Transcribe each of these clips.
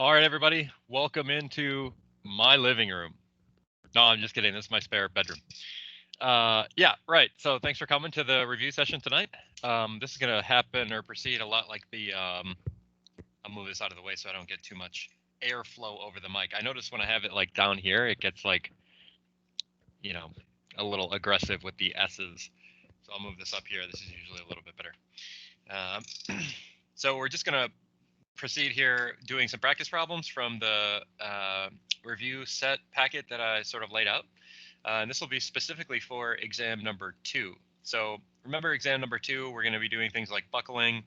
All right, everybody, welcome into my living room. No, I'm just kidding. This is my spare bedroom. Yeah, right. So thanks for coming to the review session tonight. This is going to happen or proceed a lot like the, I'll move this out of the way so I don't get too much airflow over the mic. I notice when I have it like down here, it gets like, you know, a little aggressive with the S's. So I'll move this up here. This is usually a little bit better. So we're just going to proceed here doing some practice problems from the review set packet that I sort of laid out. And this will be specifically for exam number 2. So remember exam number 2, we're going to be doing things like buckling,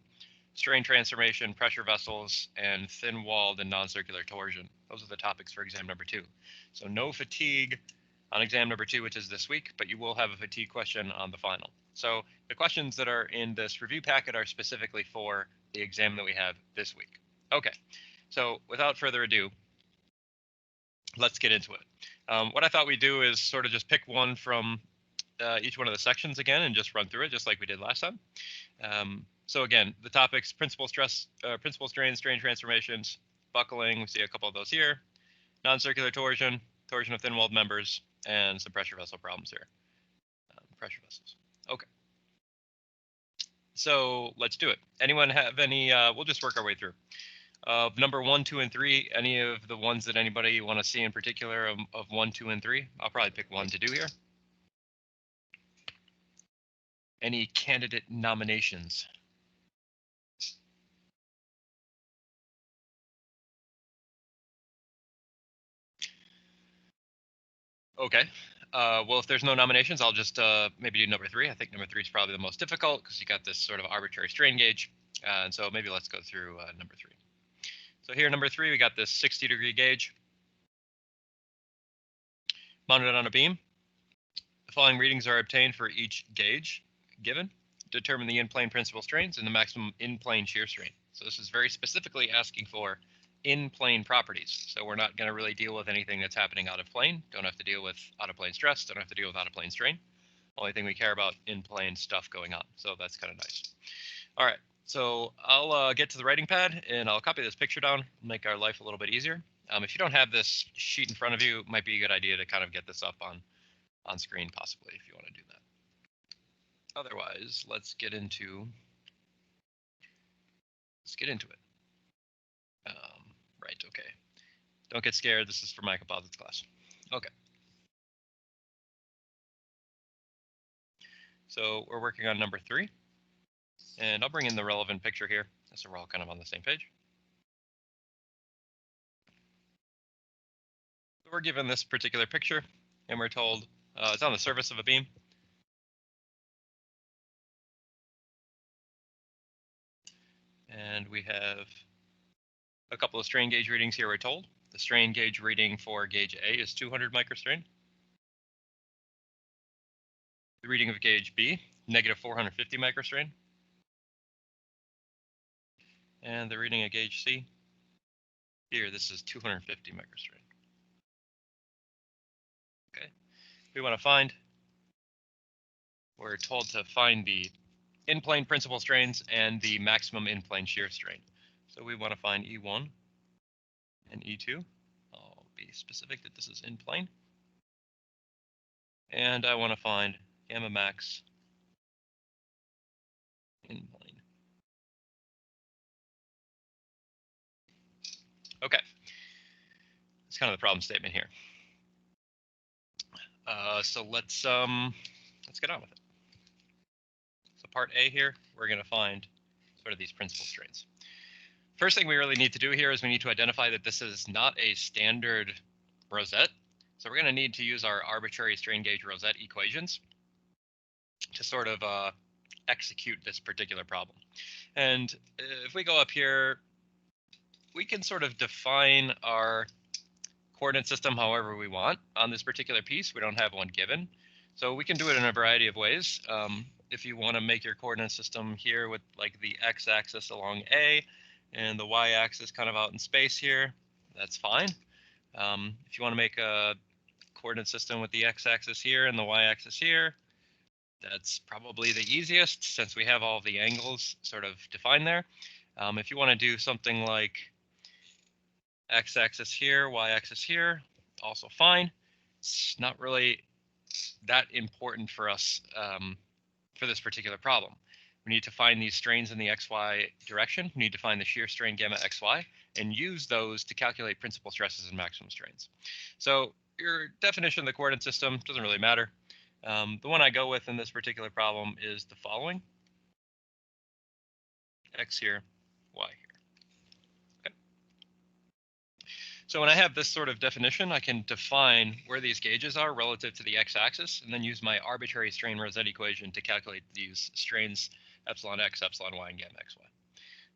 strain transformation, pressure vessels, and thin-walled and non-circular torsion. Those are the topics for exam number 2. So no fatigue on exam number 2, which is this week, but you will have a fatigue question on the final. So the questions that are in this review packet are specifically for the exam that we have this week. Okay, so without further ado, let's get into it. What I thought we'd do is sort of just pick one from each one of the sections again and just run through it just like we did last time. So again, the topics: principal stress, principal strain, strain transformations, buckling. We see a couple of those here. Non-circular torsion, torsion of thin-walled members, and some pressure vessel problems here. Pressure vessels. Okay. So let's do it. Anyone have any? We'll just work our way through. Number 1, 2, and 3, any of the ones that anybody want to see in particular of 1, 2, and 3? I'll probably pick one to do here. Any candidate nominations? Okay. Well, if there's no nominations, I'll just maybe do number 3. I think number 3 is probably the most difficult because you got this sort of arbitrary strain gauge. And so maybe let's go through number 3. So here, number 3, we got this 60-degree gauge mounted on a beam. The following readings are obtained for each gauge given. Determine the in-plane principal strains and the maximum in-plane shear strain. So this is very specifically asking for in-plane properties. So we're not going to really deal with anything that's happening out of plane. Don't have to deal with out-of-plane stress. Don't have to deal with out-of-plane strain. Only thing we care about in-plane stuff going on. So that's kind of nice. All right. So I'll get to the writing pad and I'll copy this picture down, make our life a little bit easier. If you don't have this sheet in front of you, it might be a good idea to kind of get this up on screen possibly if you want to do that. Otherwise, let's get into it. Right, okay. Don't get scared. This is for my composites class. Okay. So we're working on number 3. And I'll bring in the relevant picture here, so we're all kind of on the same page. So we're given this particular picture, and we're told it's on the surface of a beam. And we have a couple of strain gauge readings here, we're told. The strain gauge reading for gauge A is 200 microstrain. The reading of gauge B, negative 450 microstrain. And the reading of gauge C, here, this is 250 microstrain. Okay, we want to find, we're told to find the in-plane principal strains and the maximum in-plane shear strain. So we want to find E1 and E2. I'll be specific that this is in plane. And I want to find gamma max in plane. Okay, that's kind of the problem statement here. So let's get on with it. So part A here, we're going to find sort of these principal strains. First thing we really need to do here is we need to identify that this is not a standard Rosette. So we're going to need to use our arbitrary strain gauge Rosette equations to sort of execute this particular problem. And if we go up here, we can sort of define our coordinate system however we want on this particular piece. We don't have one given. So we can do it in a variety of ways. If you want to make your coordinate system here with like the x-axis along A and the y-axis kind of out in space here, that's fine. If you want to make a coordinate system with the x-axis here and the y-axis here, that's probably the easiest since we have all the angles sort of defined there. If you want to do something like X-axis here, Y-axis here, also fine. It's not really that important for us for this particular problem. We need to find these strains in the XY direction. We need to find the shear strain gamma XY and use those to calculate principal stresses and maximum strains. So your definition of the coordinate system doesn't really matter. The one I go with in this particular problem is the following. X here, Y here. Okay. So when I have this sort of definition, I can define where these gauges are relative to the x-axis, and then use my arbitrary strain Rosette equation to calculate these strains epsilon x, epsilon y, and gamma xy.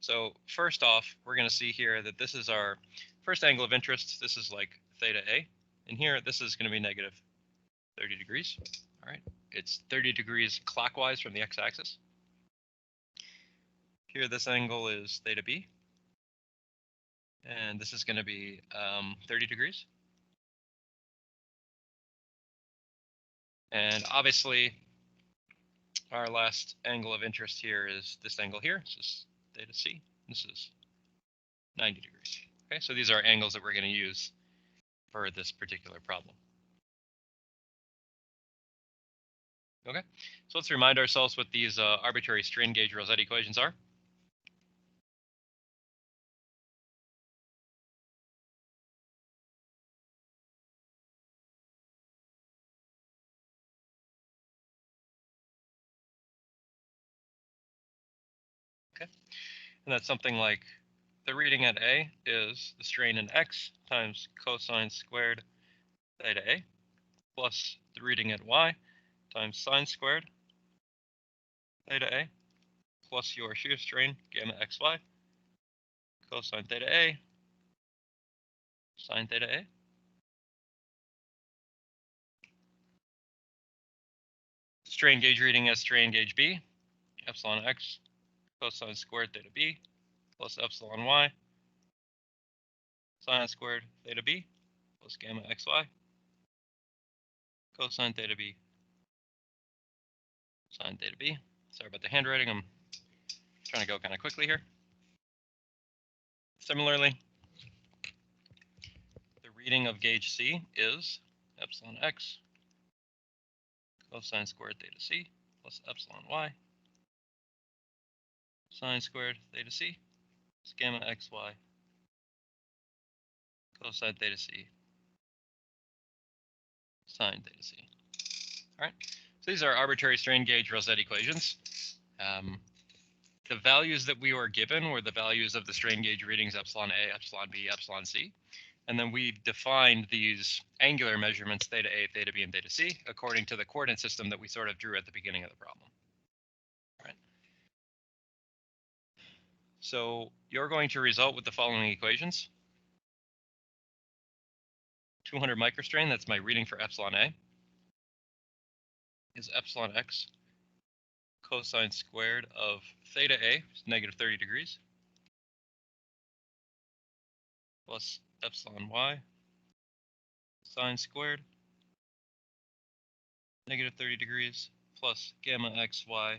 So first off, we're going to see here that this is our first angle of interest. This is like theta A, and here this is going to be negative 30 degrees. All right, it's 30 degrees clockwise from the x-axis. Here this angle is theta B, and this is going to be 30 degrees. And obviously, our last angle of interest here is this angle here. This is theta C. This is 90 degrees. Okay, so these are angles that we're going to use for this particular problem. Okay, so let's remind ourselves what these arbitrary strain gauge Rosette equations are. Okay, and that's something like the reading at A is the strain in X times cosine squared theta A plus the reading at Y times sine squared theta A plus your shear strain gamma xy cosine theta A sine theta A. Strain gauge reading as strain gauge B, epsilon x cosine squared theta B plus epsilon y sine squared theta B plus gamma xy cosine theta B sine theta B. Sorry about the handwriting, I'm trying to go kind of quickly here. Similarly, the reading of gauge C is epsilon x cosine squared theta C plus epsilon y sine squared theta C plus gamma xy cosine theta C sine theta C. All right, so these are arbitrary strain gauge Rosette equations. The values that we were given were the values of the strain gauge readings epsilon A, epsilon B, epsilon C. And then we defined these angular measurements theta A, theta B, and theta C according to the coordinate system that we sort of drew at the beginning of the problem. All right. So you're going to result with the following equations. 200 microstrain, that's my reading for epsilon A, is epsilon x cosine squared of theta A, negative 30 degrees, plus epsilon y sine squared, negative 30 degrees, plus gamma xy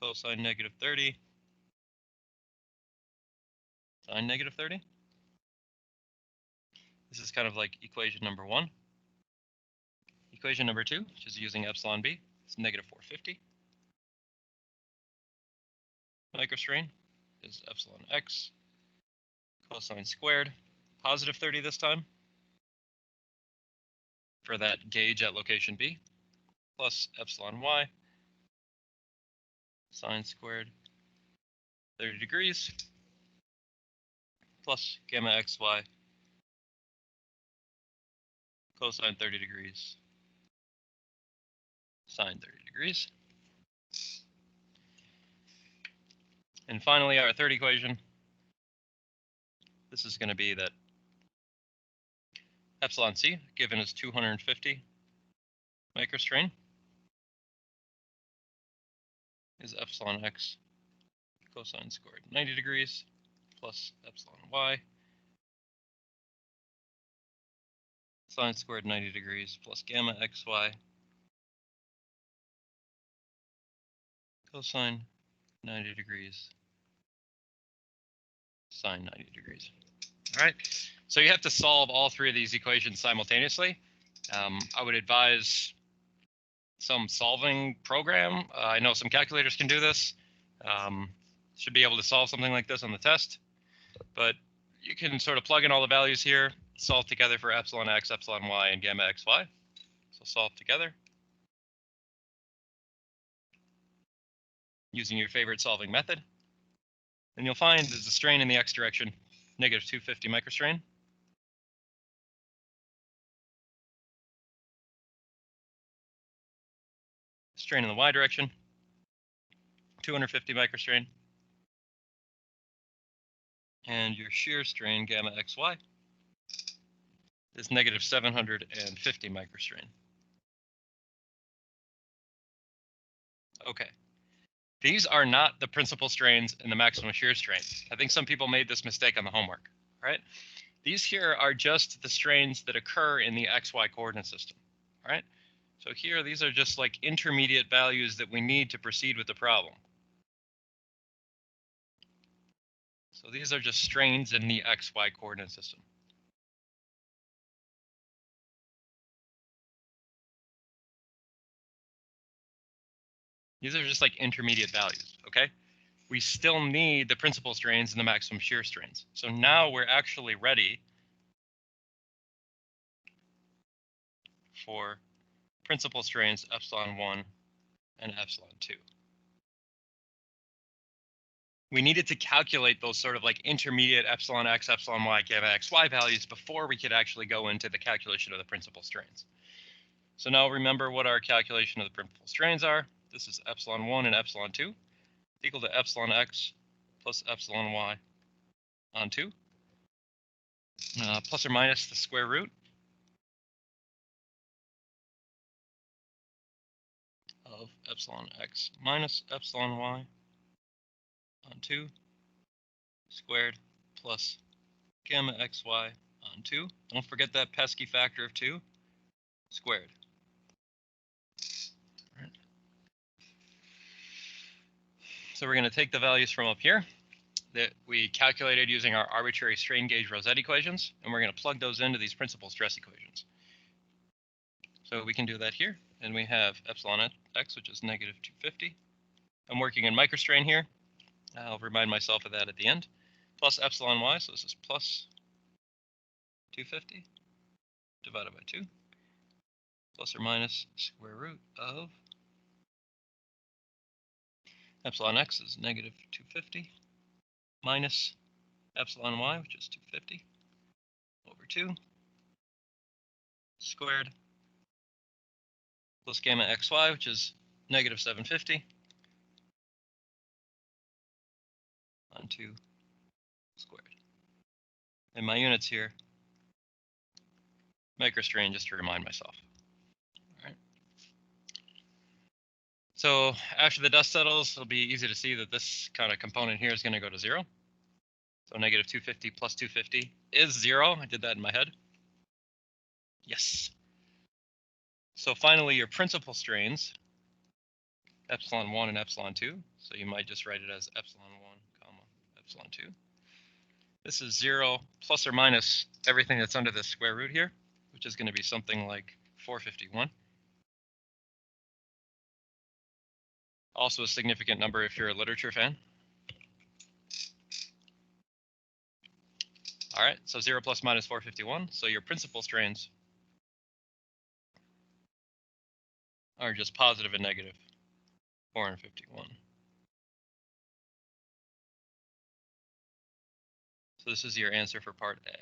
cosine negative 30 sine negative 30. This is kind of like equation number 1. Equation number 2, which is using epsilon b, is negative 450. Microstrain is epsilon x cosine squared, positive 30 this time, for that gauge at location B, plus epsilon y sine squared 30 degrees, plus gamma xy cosine 30 degrees sine 30 degrees. And finally, our third equation, this is going to be that epsilon c, given as 250 microstrain, is epsilon x cosine squared 90 degrees, plus epsilon y sine squared 90 degrees, plus gamma xy cosine 90 degrees sine 90 degrees. All right, so you have to solve all three of these equations simultaneously. I would advise some solving program. I know some calculators can do this. Should be able to solve something like this on the test, but you can sort of plug in all the values here, solve together for epsilon x, epsilon y, and gamma xy. So solve together using your favorite solving method. And you'll find there's a strain in the x direction, negative 250 microstrain. Strain in the y direction, 250 microstrain. And your shear strain, gamma xy, is negative 750 microstrain. Okay. These are not the principal strains and the maximum shear strain. I think some people made this mistake on the homework, right? These here are just the strains that occur in the XY coordinate system, all right? So here, these are just like intermediate values that we need to proceed with the problem. So these are just strains in the XY coordinate system. These are just like intermediate values, okay? We still need the principal strains and the maximum shear strains. So now we're actually ready for principal strains epsilon 1 and epsilon 2. We needed to calculate those sort of like intermediate epsilon x, epsilon y, gamma xy values before we could actually go into the calculation of the principal strains. So now remember what our calculation of the principal strains are. This is epsilon 1 and epsilon 2 equal to epsilon x plus epsilon y on 2 plus or minus the square root of epsilon x minus epsilon y on 2 squared plus gamma xy on 2. Don't forget that pesky factor of 2 squared. Right. So we're going to take the values from up here that we calculated using our arbitrary strain gauge Rosette equations, and we're going to plug those into these principal stress equations. So we can do that here, and we have epsilon x, which is negative 250. I'm working in microstrain here. I'll remind myself of that at the end. Plus epsilon y, so this is plus 250 divided by 2, plus or minus square root of epsilon x is negative 250 minus epsilon y, which is 250 over 2 squared plus gamma xy, which is negative 750 on 2 squared. And my units here, microstrain, just to remind myself. All right. So after the dust settles, it'll be easy to see that this kind of component here is going to go to 0. So negative 250 plus 250 is 0. I did that in my head. Yes. So finally, your principal strains, epsilon 1 and epsilon 2. So you might just write it as epsilon 1, comma, epsilon 2. This is 0 plus or minus everything that's under the square root here, which is going to be something like 451. Also a significant number if you're a literature fan. All right, so 0 plus minus 451. So your principal strains are just positive and negative 451. So this is your answer for part A.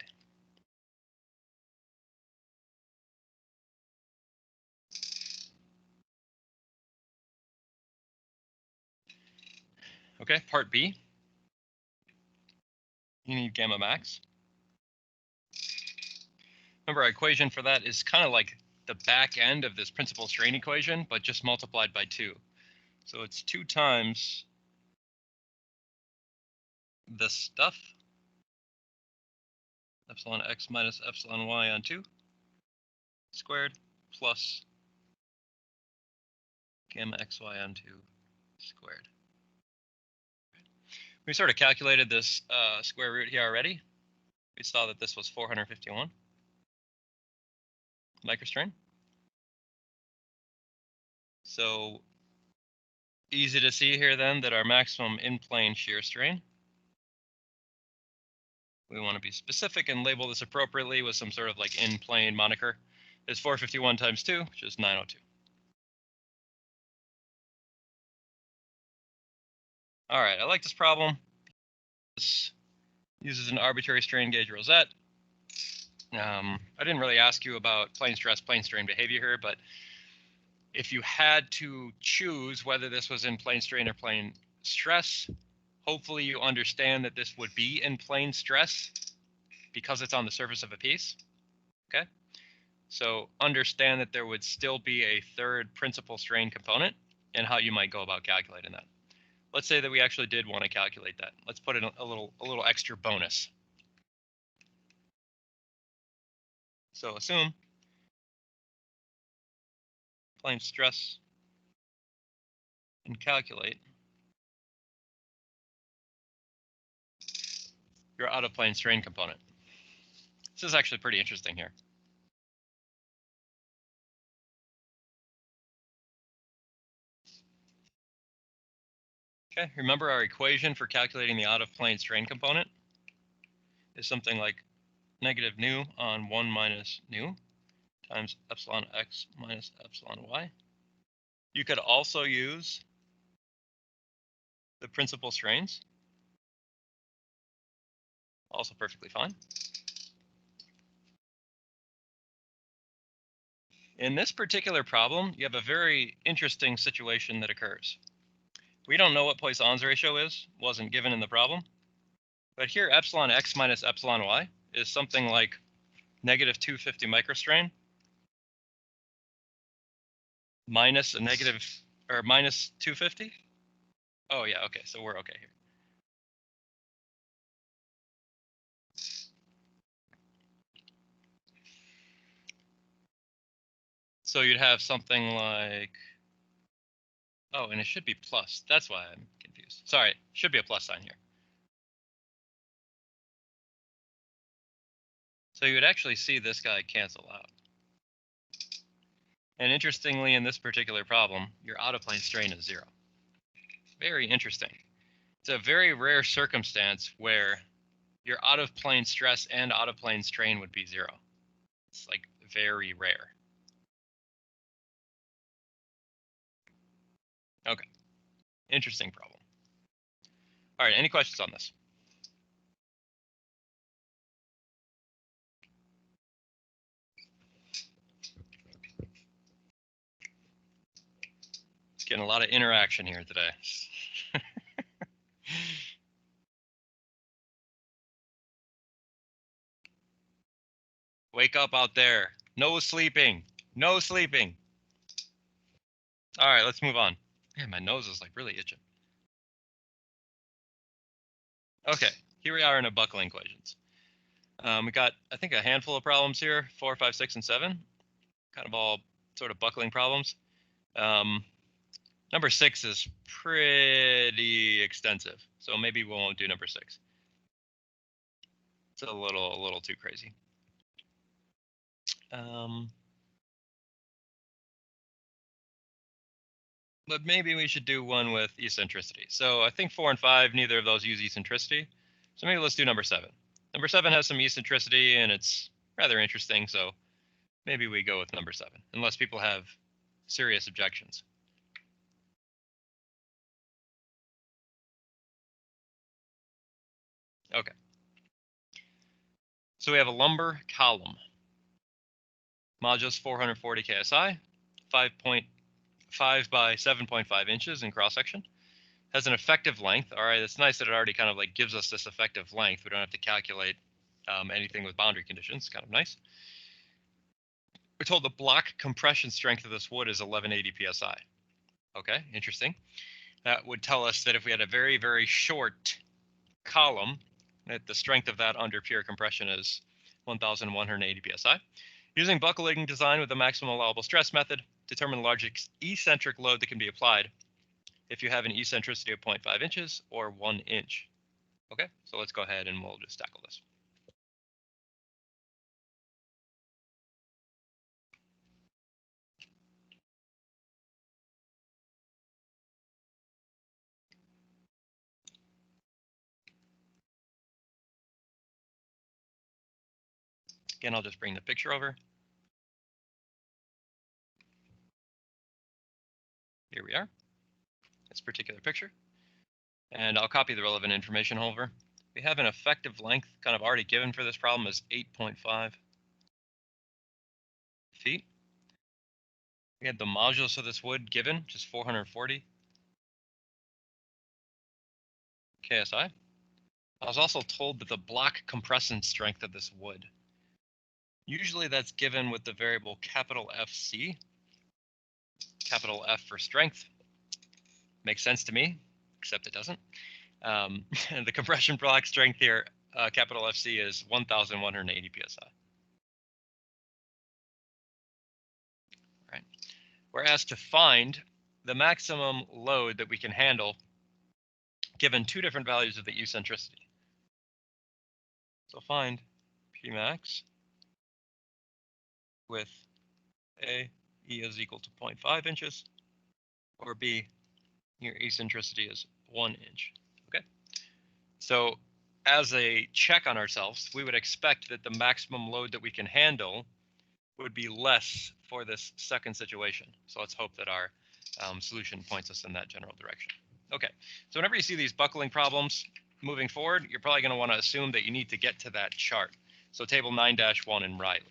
Okay, part B. You need gamma max. Remember, our equation for that is kind of like the back end of this principal strain equation, but just multiplied by 2. So it's 2 times this stuff, epsilon x minus epsilon y on 2 squared plus gamma xy on 2 squared. We sort of calculated this square root here already. we saw that this was 451 microstrain. So easy to see here then that our maximum in-plane shear strain, we want to be specific and label this appropriately with some sort of like in-plane moniker, is 451 times 2, which is 902. All right, I like this problem. This uses an arbitrary strain gauge Rosette. I didn't really ask you about plane stress, plane strain behavior here, but if you had to choose whether this was in plane strain or plane stress, hopefully you understand that this would be in plane stress because it's on the surface of a piece. Okay, so understand that there would still be a third principal strain component and how you might go about calculating that. Let's say that we actually did want to calculate that. Let's put in a little extra bonus. So assume plane stress and calculate your out of plane strain component. This is actually pretty interesting here. Okay, remember our equation for calculating the out of plane strain component is something like negative nu on 1 minus nu times epsilon x minus epsilon y. You could also use the principal strains, also perfectly fine. In this particular problem, you have a very interesting situation that occurs. We don't know what Poisson's ratio is, wasn't given in the problem, but here epsilon x minus epsilon y is something like negative 250 microstrain minus a negative, or minus 250. Oh yeah, okay, so we're okay here. So you'd have something like, oh, and it should be plus. That's why I'm confused. Sorry, should be a plus sign here. So you would actually see this guy cancel out. And interestingly, in this particular problem, your out-of-plane strain is 0. Very interesting. It's a very rare circumstance where your out-of-plane stress and out-of-plane strain would be 0. It's like very rare. Okay, interesting problem. All right, any questions on this? Getting a lot of interaction here today. Wake up out there. No sleeping. No sleeping. All right, let's move on. Man, my nose is like really itching. Okay, here we are in a buckling equations. We got, I think, a handful of problems here, 4, 5, 6, and 7. Kind of all sort of buckling problems. Number 6 is pretty extensive, so maybe we won't do number 6. It's a little too crazy. But maybe we should do one with eccentricity. So I think 4 and 5, neither of those use eccentricity. So maybe let's do number 7. Number 7 has some eccentricity, and it's rather interesting, so maybe we go with number 7, unless people have serious objections. Okay. So we have a lumbar column. Modulus 440 KSI, 5.5 by 7.5 inches in cross-section. Has an effective length. All right, it's nice that it already kind of like gives us this effective length. We don't have to calculate anything with boundary conditions. Kind of nice. We're told the block compression strength of this wood is 1180 psi. Okay, interesting. That would tell us that if we had a very, very short column, that the strength of that under pure compression is 1180 psi. Using buckling design with the maximum allowable stress method, determine the largest eccentric load that can be applied if you have an eccentricity of 0.5 inches or 1 inch. Okay, so let's go ahead and we'll just tackle this. Again, I'll just bring the picture over. Here we are, this particular picture. And I'll copy the relevant information over. We have an effective length kind of already given for this problem as 8.5 feet. We had the modulus of this wood given, which is 440 KSI. I was also told that the block compression strength of this wood, usually that's given with the variable capital FC, capital F for strength. Makes sense to me, except it doesn't. The compression block strength here, capital FC, is 1,180 PSI. Right. We're asked to find the maximum load that we can handle given two different values of the eccentricity. So find Pmax with A, E is equal to 0.5 inches, or B, your eccentricity is 1 inch. Okay. So as a check on ourselves, we would expect that the maximum load that we can handle would be less for this second situation. So let's hope that our solution points us in that general direction. Okay, so whenever you see these buckling problems moving forward, you're probably going to want to assume that you need to get to that chart. So table 9-1 in Riley.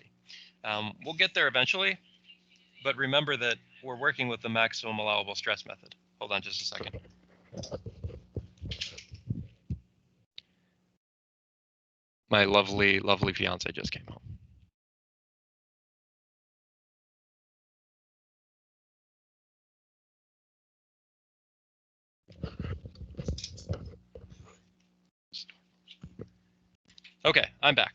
We'll get there eventually, but remember that we're working with the maximum allowable stress method. Hold on just a second. My lovely, lovely fiance just came home. Okay, I'm back.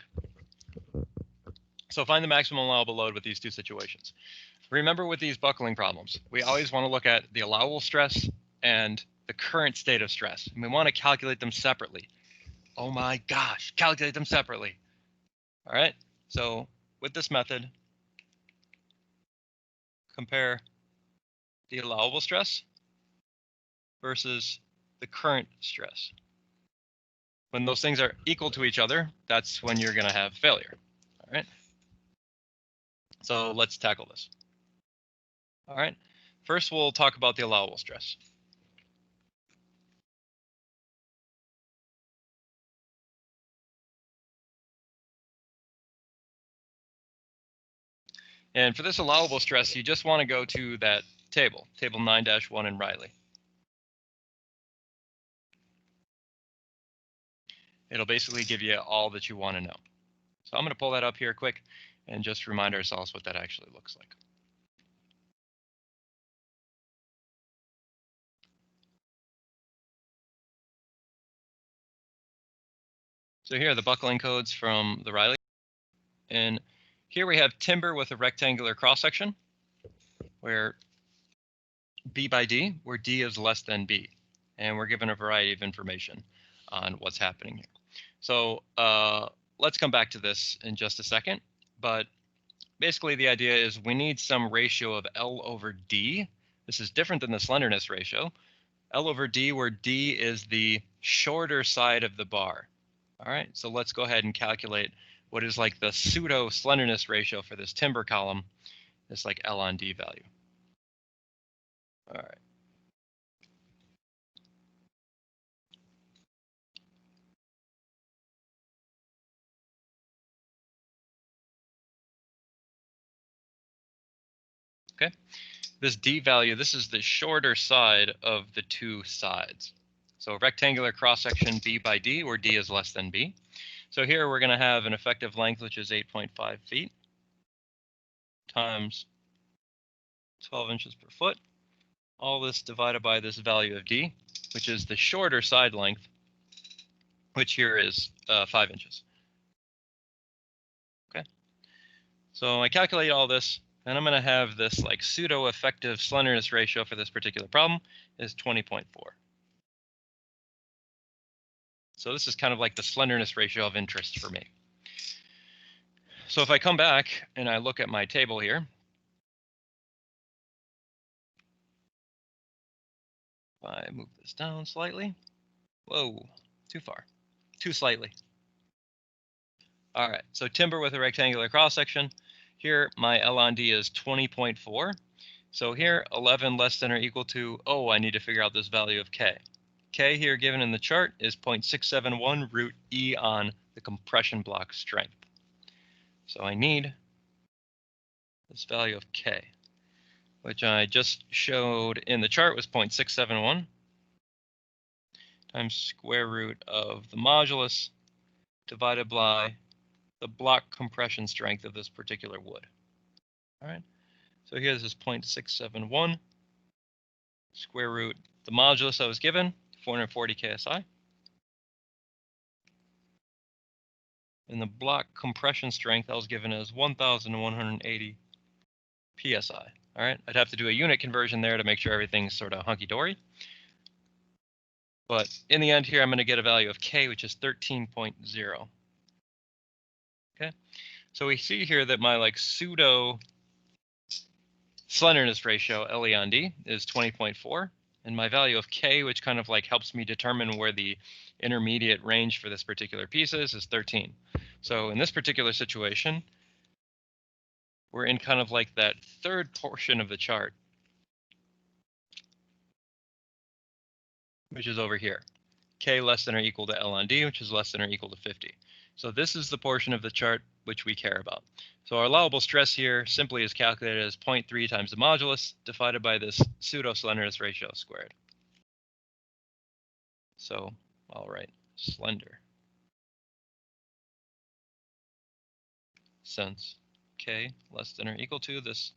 So find the maximum allowable load with these two situations. Remember with these buckling problems, we always want to look at the allowable stress and the current state of stress. And we want to calculate them separately. Oh my gosh, calculate them separately. All right, so with this method, compare the allowable stress versus the current stress. When those things are equal to each other, that's when you're going to have failure. All right, so let's tackle this. All right, first we'll talk about the allowable stress. And for this allowable stress, you just want to go to that table, table 9-1 in Riley. It'll basically give you all that you want to know. So I'm going to pull that up here quick and just remind ourselves what that actually looks like. So here are the buckling codes from the Riley. And here we have timber with a rectangular cross-section where B by D, where D is less than B. And we're given a variety of information on what's happening here. So let's come back to this in just a second. But basically the idea is we need some ratio of L over D. This is different than the slenderness ratio. L over D, where D is the shorter side of the bar. All right, so let's go ahead and calculate what is like the pseudo slenderness ratio for this timber column. It's like L on D value. All right. Okay, this D value, this is the shorter side of the two sides. So rectangular cross-section B by D, where D is less than B. So here we're going to have an effective length, which is 8.5 feet times 12 inches per foot. All this divided by this value of D, which is the shorter side length, which here is 5 inches. Okay. So I calculate all this, and I'm going to have this like pseudo effective slenderness ratio for this particular problem is 20.4. So this is kind of like the slenderness ratio of interest for me. So if I come back and I look at my table here, if I move this down slightly, whoa, too far, too slightly. All right, so timber with a rectangular cross section. Here, my L on D is 20.4. So here, 11 less than or equal to, oh, I need to figure out this value of K. K here given in the chart is 0.671 root E on the compression block strength. So I need this value of K, which I just showed in the chart was 0.671 times square root of the modulus divided by the block compression strength of this particular wood. All right, so here this is 0.671 square root the modulus I was given, 440 KSI. And the block compression strength I was given as 1,180 PSI. All right, I'd have to do a unit conversion there to make sure everything's sort of hunky-dory. But in the end here, I'm going to get a value of K, which is 13.0. Okay, so we see here that my like pseudo slenderness ratio, LE on D, is 20.4. And my value of K, which kind of like helps me determine where the intermediate range for this particular piece is 13. So in this particular situation, we're in kind of like that third portion of the chart, which is over here. K less than or equal to L on D, which is less than or equal to 50. So this is the portion of the chart which we care about. So our allowable stress here simply is calculated as 0.3 times the modulus divided by this pseudo slenderness ratio squared. So I'll write slender since K less than or equal to this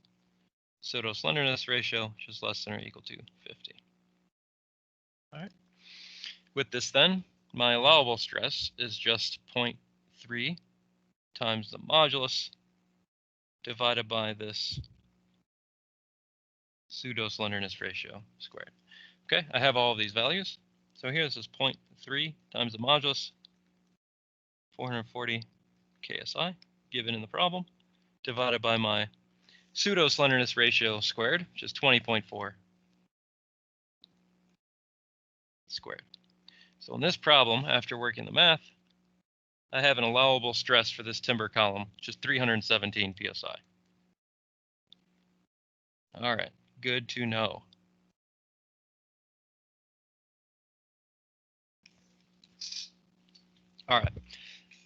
pseudo slenderness ratio, which is less than or equal to 50. All right. With this then, my allowable stress is just 0.3 times the modulus divided by this pseudo slenderness ratio squared. Okay, I have all of these values. So here this is 0.3 times the modulus, 440 KSI, given in the problem, divided by my pseudo slenderness ratio squared, which is 20.4 squared. So in this problem, after working the math, I have an allowable stress for this timber column, which is 317 PSI. All right, good to know. All right.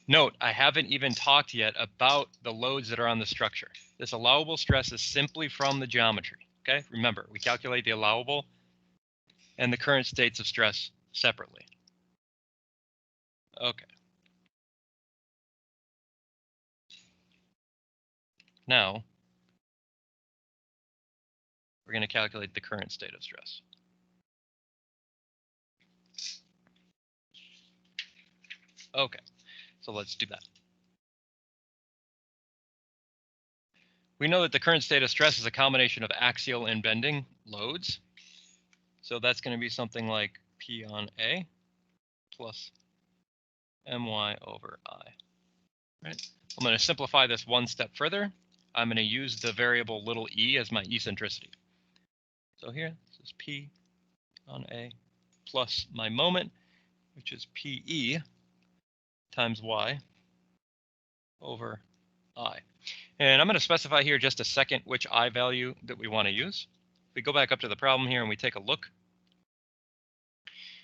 Note, I haven't even talked yet about the loads that are on the structure. This allowable stress is simply from the geometry, okay? Remember, we calculate the allowable and the current states of stress separately. Okay. Now, we're going to calculate the current state of stress. Okay, so let's do that. We know that the current state of stress is a combination of axial and bending loads. So that's going to be something like P on A plus my over I. Right? I'm going to simplify this one step further. I'm going to use the variable little e as my eccentricity. So here, this is P on A plus my moment, which is PE times Y over I. And I'm going to specify here just a second which I value that we want to use. If we go back up to the problem here and we take a look,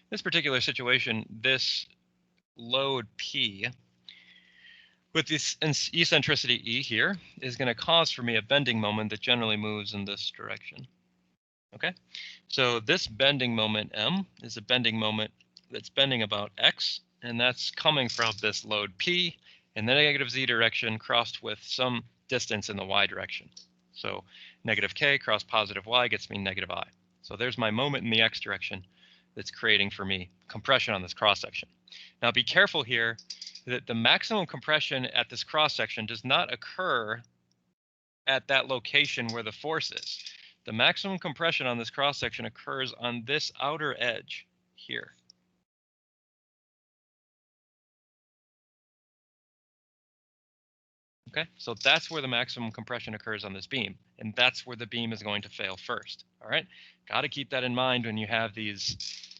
this particular situation, this load P with this eccentricity E here is going to cause for me a bending moment that generally moves in this direction. Okay, so this bending moment M is a bending moment that's bending about X, and that's coming from this load P in the negative Z direction crossed with some distance in the Y direction. So negative K cross positive Y gets me negative I. So there's my moment in the X direction that's creating for me compression on this cross section. Now be careful here that the maximum compression at this cross section does not occur at that location where the force is. The maximum compression on this cross section occurs on this outer edge here. Okay, so that's where the maximum compression occurs on this beam, and that's where the beam is going to fail first. All right, got to keep that in mind when you have these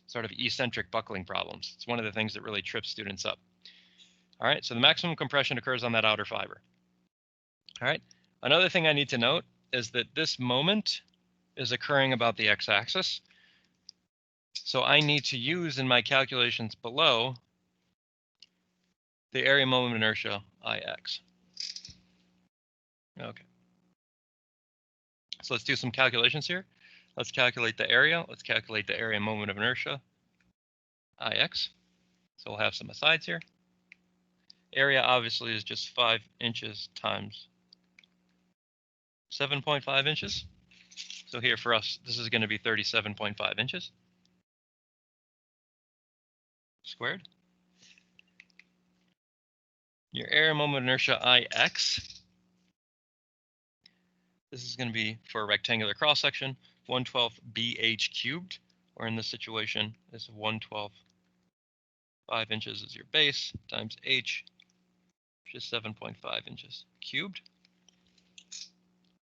sort of eccentric buckling problems. It's one of the things that really trips students up. All right, so the maximum compression occurs on that outer fiber. All right, another thing I need to note is that this moment is occurring about the x-axis. So I need to use in my calculations below the area moment of inertia, Ix. Okay. So let's do some calculations here. Let's calculate the area. Let's calculate the area moment of inertia, Ix. So we'll have some asides here. Area obviously is just 5 inches times 7.5 inches. So here for us, this is going to be 37.5 inches squared. Your area moment of inertia, Ix. This is going to be for a rectangular cross section, 1/12 BH cubed, or in this situation, is 1/12 5 inches is your base times h, which is 7.5 inches cubed.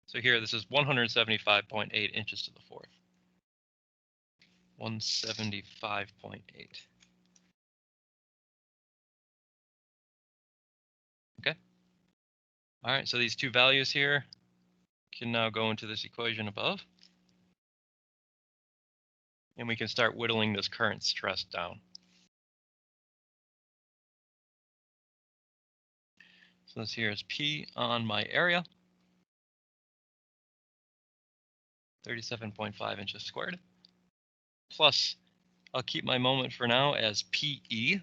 So here, this is 175.8 inches to the fourth. 175.8. Okay. All right, so these two values here can now go into this equation above. And we can start whittling this current stress down. So this here is P on my area, 37.5 inches squared, plus I'll keep my moment for now as PE.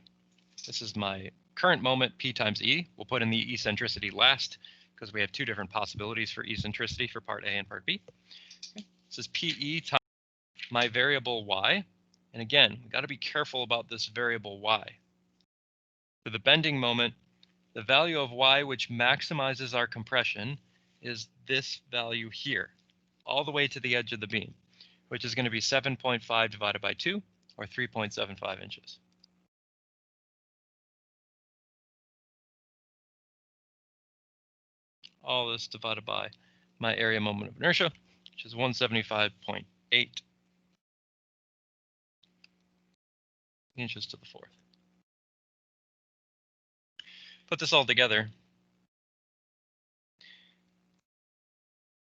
This is my current moment, P times E. We'll put in the eccentricity last because we have two different possibilities for eccentricity for part A and part B. Okay. This is PE times my variable Y. And again, we got to be careful about this variable Y. For the bending moment, the value of Y which maximizes our compression is this value here, all the way to the edge of the beam, which is going to be 7.5 divided by 2, or 3.75 inches. All this divided by my area moment of inertia, which is 175.8 inches to the fourth. Put this all together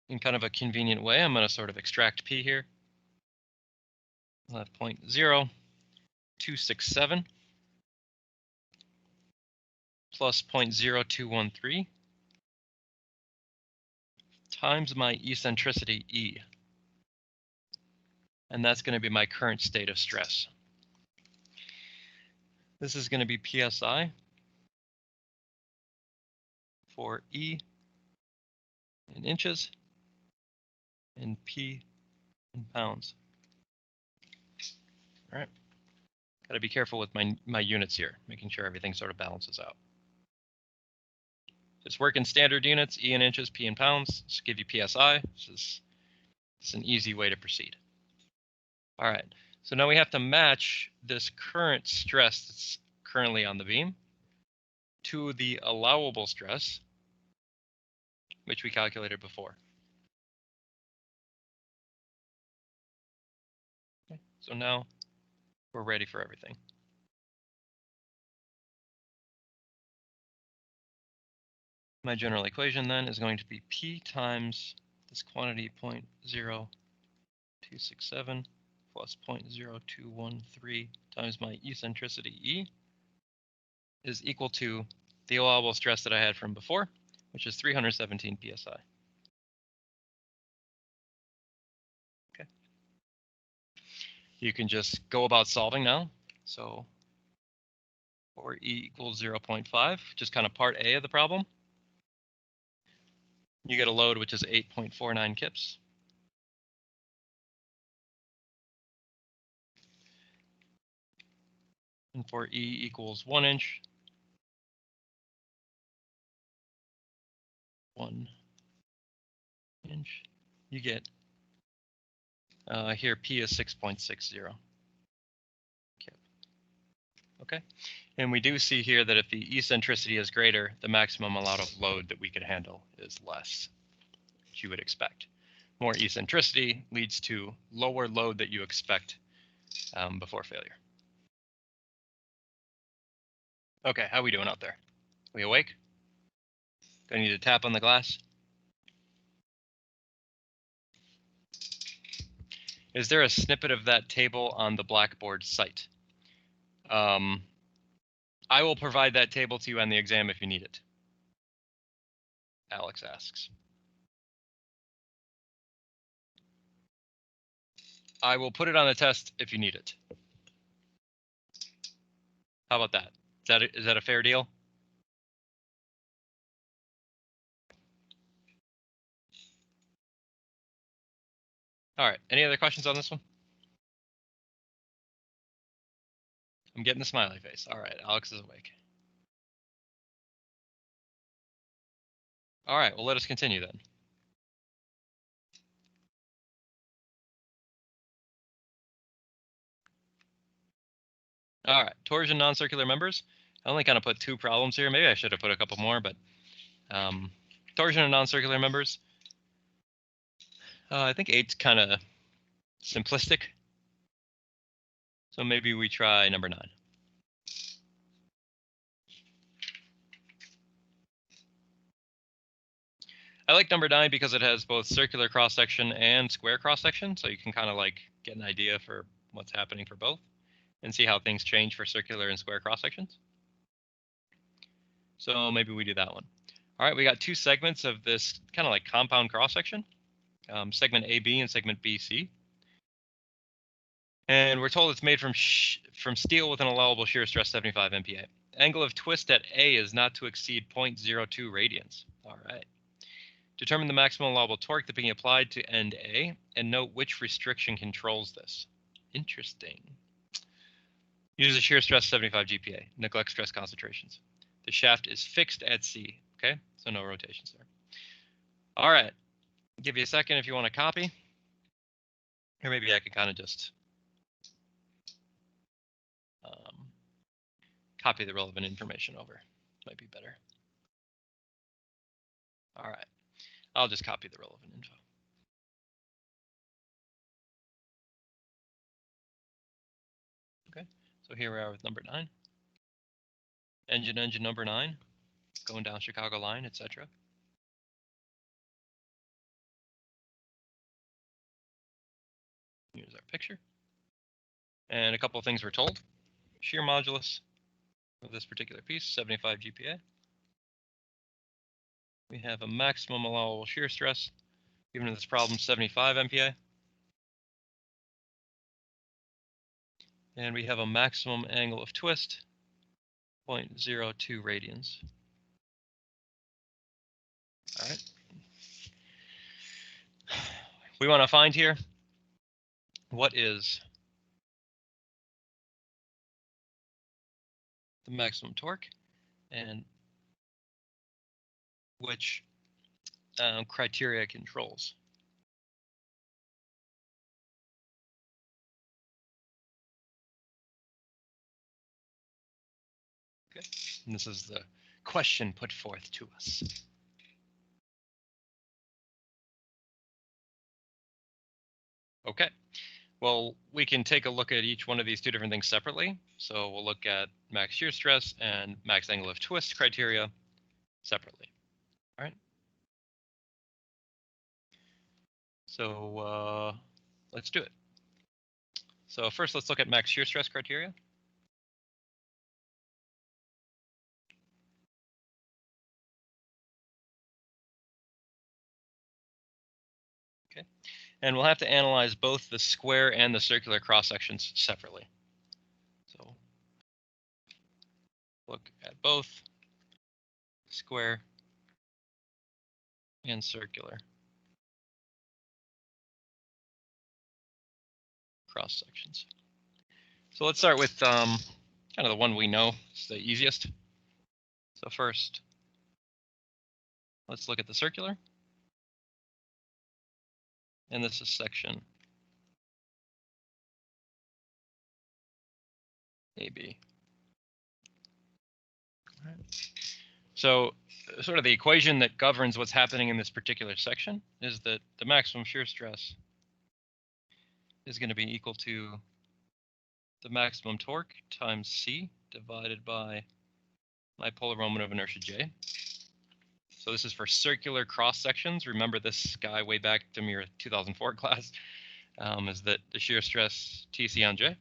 in kind of a convenient way. I'm going to sort of extract P here. I'll have 0.0267 plus 0.0213 times my eccentricity E. And that's going to be my current state of stress. This is going to be PSI for E in inches and P in pounds. All right. Got to be careful with my units here, making sure everything sort of balances out. Just work in standard units, E in inches, P in pounds. Just give you PSI. This is an easy way to proceed. All right. So now we have to match this current stress that's currently on the beam to the allowable stress, which we calculated before. Okay. So now we're ready for everything. My general equation then is going to be P times this quantity 0.0267 plus 0.0213 times my eccentricity E is equal to the allowable stress that I had from before, which is 317 psi. Okay. You can just go about solving now. So for E equals 0.5, just kind of part A of the problem. You get a load which is 8.49 kips. And for E equals 1 inch, 1 inch, you get here P is 6.60 kip. Okay, and we do see here that if the eccentricity is greater, the maximum amount of load that we could handle is less, which you would expect. More eccentricity leads to lower load that you expect before failure. Okay, how are we doing out there? We awake? Do I need to tap on the glass? Is there a snippet of that table on the Blackboard site? I will provide that table to you on the exam if you need it. Alex asks. I will put it on the test if you need it. How about that? Is that a fair deal? All right. Any other questions on this one? I'm getting the smiley face. All right. Alex is awake. All right. Well, let us continue then. All right. Torsion non-circular members. I only kind of put 2 problems here. Maybe I should have put a couple more, but torsion and non-circular members. I think 8's kind of simplistic. So maybe we try number 9. I like number 9 because it has both circular cross-section and square cross-section, so you can kind of like get an idea for what's happening for both and see how things change for circular and square cross-sections. So maybe we do that one. All right, we got 2 segments of this kind of like compound cross-section, segment AB and segment BC. And we're told it's made from steel with an allowable shear stress 75 MPa. Angle of twist at A is not to exceed 0.02 radians. All right. Determine the maximum allowable torque that being applied to end A, and note which restriction controls this. Interesting. Use a shear stress 75 GPa. Neglect stress concentrations. The shaft is fixed at C. Okay, so no rotations there. All right. Give you a second if you want to copy. Or maybe I could kind of just copy the relevant information over. Might be better. All right. I'll just copy the relevant info. Okay, so here we are with number 9. Engine number 9, going down Chicago line, etc. Here's our picture. And a couple of things we're told. Shear modulus of this particular piece, 75 GPa. We have a maximum allowable shear stress, given in this problem, 75 MPa. And we have a maximum angle of twist, 0.02 radians. All right. We want to find here what is the maximum torque and which criteria controls. Okay, and this is the question put forth to us. Okay, well, we can take a look at each one of these 2 different things separately. So we'll look at max shear stress and max angle of twist criteria separately. All right. So let's do it. So first, let's look at max shear stress criteria. Okay, and we'll have to analyze both the square and the circular cross sections separately. So look at both square and circular cross sections. So let's start with kind of the one we know is the easiest. So first, let's look at the circular. And this is section AB. All right. So sort of the equation that governs what's happening in this particular section is that the maximum shear stress is going to be equal to the maximum torque times C divided by my polar moment of inertia J. So this is for circular cross sections. Remember this guy way back to your 2004 class, is that the shear stress TC on J.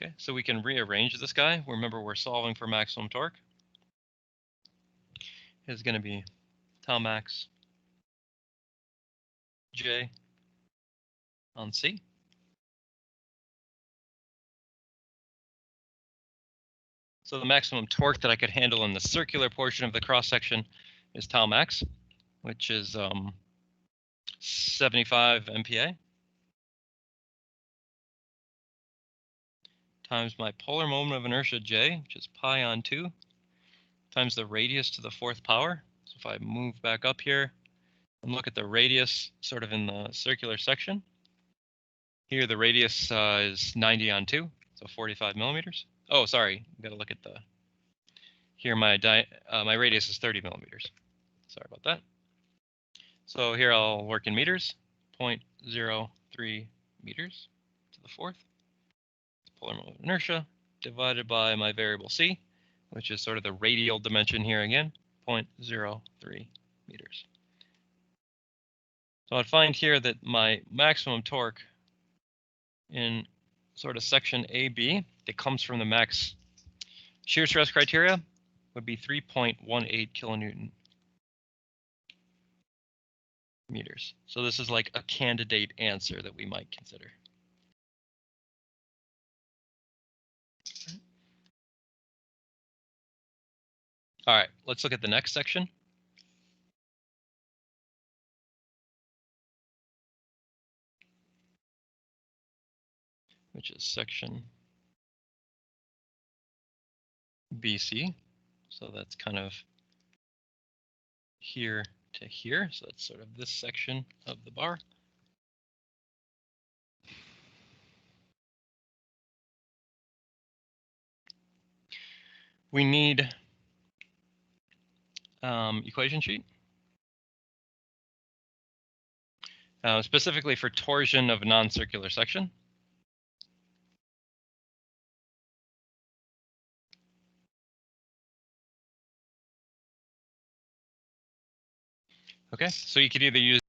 Okay, so we can rearrange this guy. Remember, we're solving for maximum torque. It's going to be tau max J on C. So the maximum torque that I could handle in the circular portion of the cross section is tau max, which is 75 MPa, times my polar moment of inertia J, which is pi on 2, times the radius to the 4th power. So if I move back up here and look at the radius sort of in the circular section, here the radius is 90 on 2, so 45 millimeters. Oh, sorry, I've got to look at the, here my radius is 30 millimeters. Sorry about that. So here I'll work in meters, 0.03 meters to the 4th. Polar moment of inertia divided by my variable c, which is sort of the radial dimension here again, 0.03 meters. So I'd find here that my maximum torque in sort of section AB that comes from the max shear stress criteria would be 3.18 kilonewton meters. So this is like a candidate answer that we might consider. All right, let's look at the next section. Which is section BC. So that's kind of here to here. So that's sort of this section of the bar. We need equation sheet. Specifically for torsion of a non-circular section. Okay, so you could either use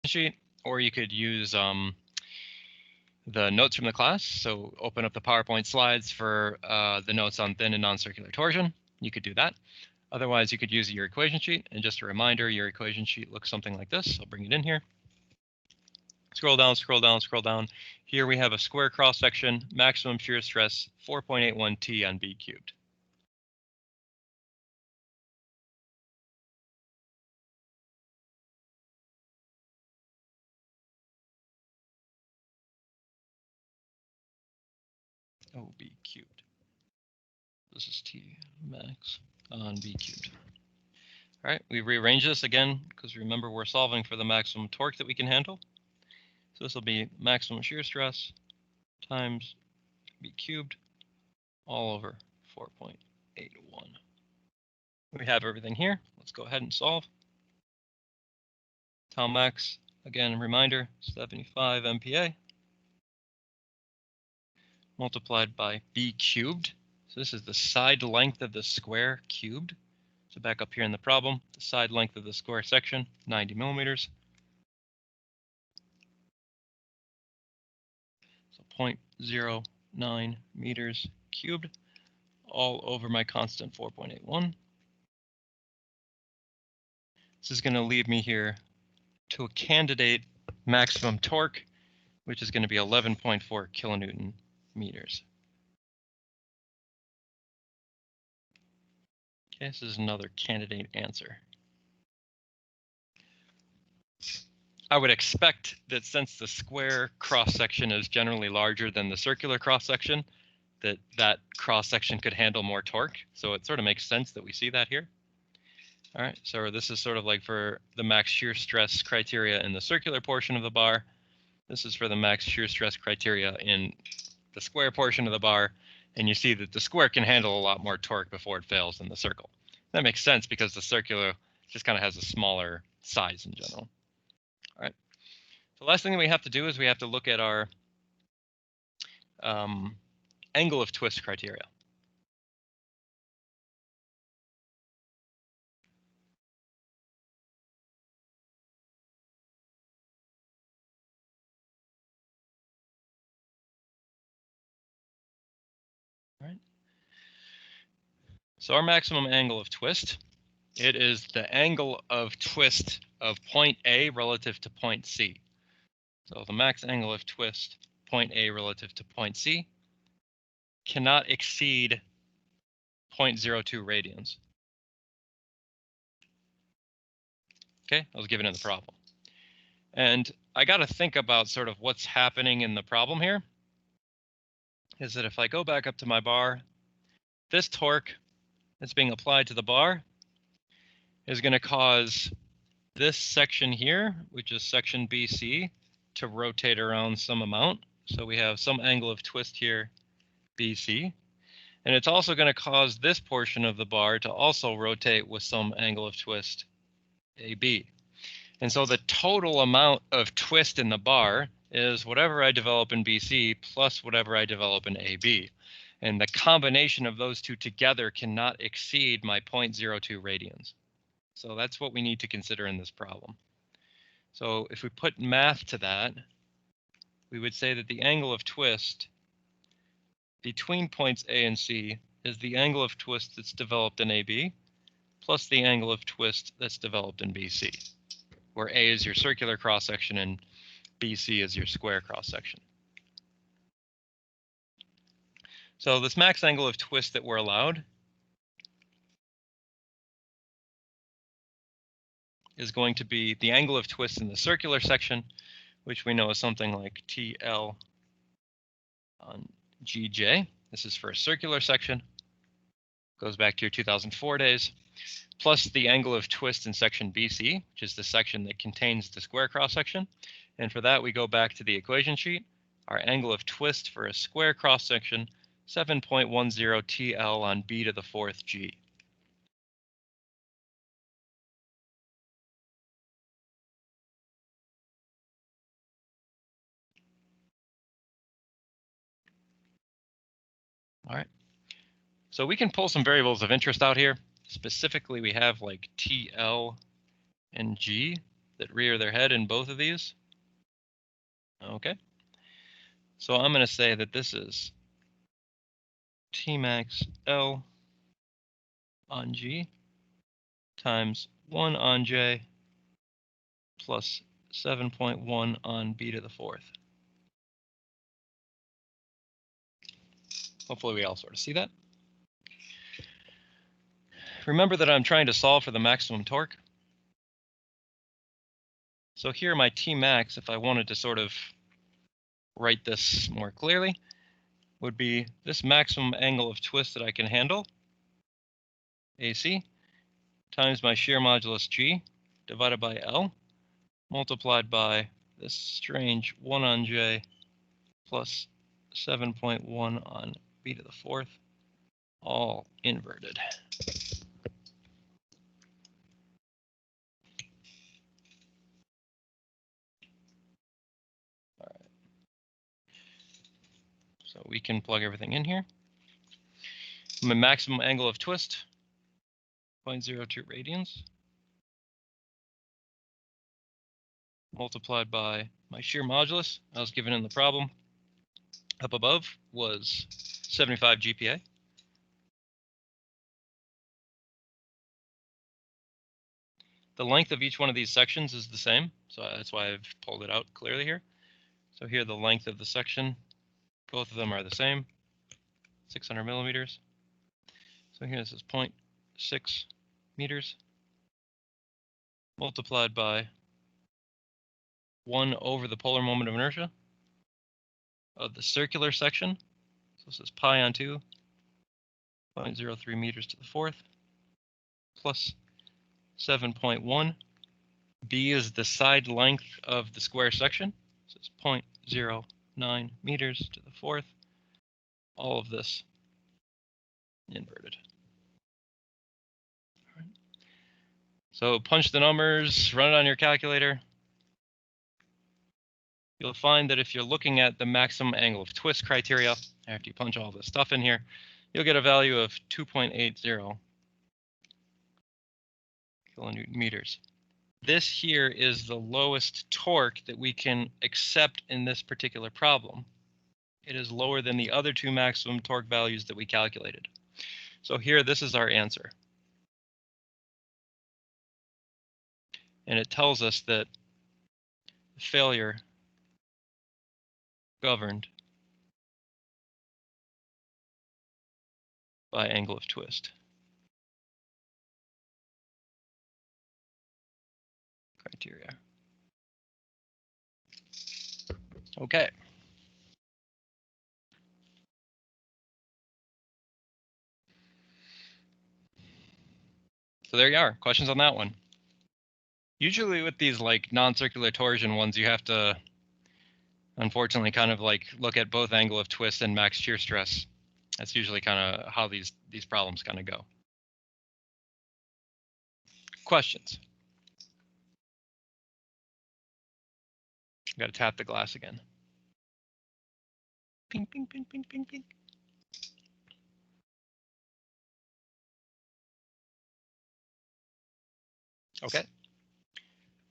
sheet or you could use the notes from the class. So open up the PowerPoint slides for the notes on thin and non-circular torsion. You could do that. Otherwise, you could use your equation sheet. And just a reminder, your equation sheet looks something like this. I'll bring it in here. Scroll down, scroll down, scroll down. Here we have a square cross section, maximum shear stress, 4.81 T on B cubed. Oh, B cubed. This is T max on B cubed. All right, we rearrange this again because remember we're solving for the maximum torque that we can handle. So this will be maximum shear stress times B cubed all over 4.81. We have everything here. Let's go ahead and solve. Tau max, again, reminder, 75 MPa multiplied by B cubed. So this is the side length of the square cubed. So back up here in the problem, the side length of the square section, 90 millimeters. So 0.09 meters cubed, all over my constant 4.81. This is going to lead me here to a candidate maximum torque, which is going to be 11.4 kilonewton meters. Okay, this is another candidate answer. I would expect that since the square cross-section is generally larger than the circular cross-section, that cross-section could handle more torque. So it sort of makes sense that we see that here. All right, so this is sort of like for the max shear stress criteria in the circular portion of the bar. This is for the max shear stress criteria in the square portion of the bar. And you see that the square can handle a lot more torque before it fails than the circle. That makes sense because the circular just kind of has a smaller size in general. All right. The last thing that we have to do is we have to look at our angle of twist criteria. All right. So our maximum angle of twist, it is the angle of twist of point A relative to point C. So the max angle of twist, point A relative to point C, cannot exceed 0.02 radians. Okay, I was given in the problem. And I got to think about sort of what's happening in the problem here. Is that if I go back up to my bar, this torque that's being applied to the bar is going to cause this section here, which is section BC, to rotate around some amount. So we have some angle of twist here, BC. And it's also going to cause this portion of the bar to also rotate with some angle of twist, AB. And so the total amount of twist in the bar is whatever I develop in BC plus whatever I develop in AB. And the combination of those two together cannot exceed my 0.02 radians. So that's what we need to consider in this problem. So if we put math to that, we would say that the angle of twist between points A and C is the angle of twist that's developed in AB plus the angle of twist that's developed in BC, where A is your circular cross-section and BC is your square cross-section. So this max angle of twist that we're allowed is going to be the angle of twist in the circular section, which we know is something like TL on GJ. This is for a circular section. Goes back to your 2004 days. Plus the angle of twist in section BC, which is the section that contains the square cross-section. And for that, we go back to the equation sheet. Our angle of twist for a square cross-section, 7.10 TL on B to the fourth G. All right. So we can pull some variables of interest out here. Specifically, we have like TL and G that rear their head in both of these. Okay. So I'm going to say that this is T max L on G times 1 on J plus 7.1 on B to the fourth. Hopefully we all sort of see that. Remember that I'm trying to solve for the maximum torque. So here my T max, if I wanted to sort of write this more clearly, would be this maximum angle of twist that I can handle, AC, times my shear modulus G divided by L, multiplied by this strange 1 on J plus 7.1 on B to the fourth, all inverted. All right. So we can plug everything in here. My maximum angle of twist, 0.02 radians, multiplied by my shear modulus, I was given in the problem up above, was 75 GPa. The length of each one of these sections is the same, so that's why I've pulled it out clearly here. So here the length of the section, both of them are the same, 600 millimeters. So here this is 0.6 meters multiplied by 1 over the polar moment of inertia of the circular section. So this is pi on 2, 0.03 meters to the fourth, plus 7.1. B is the side length of the square section. So it's 0.09 meters to the fourth. All of this inverted. All right. So punch the numbers, run it on your calculator. You'll find that if you're looking at the maximum angle of twist criteria, after you punch all this stuff in here, you'll get a value of 2.80 kilonewton meters. This here is the lowest torque that we can accept in this particular problem. it is lower than the other two maximum torque values that we calculated. So here, this is our answer. And it tells us that failure governed by angle of twist. Criteria. Okay. So there you are. Questions on that one? Usually with these like non-circular torsion ones, you have to, unfortunately, kind of like look at both angle of twist and max shear stress. That's usually kind of how these problems kind of go. Questions? Got to tap the glass again. Ping, ping, ping, ping, ping, ping. Okay.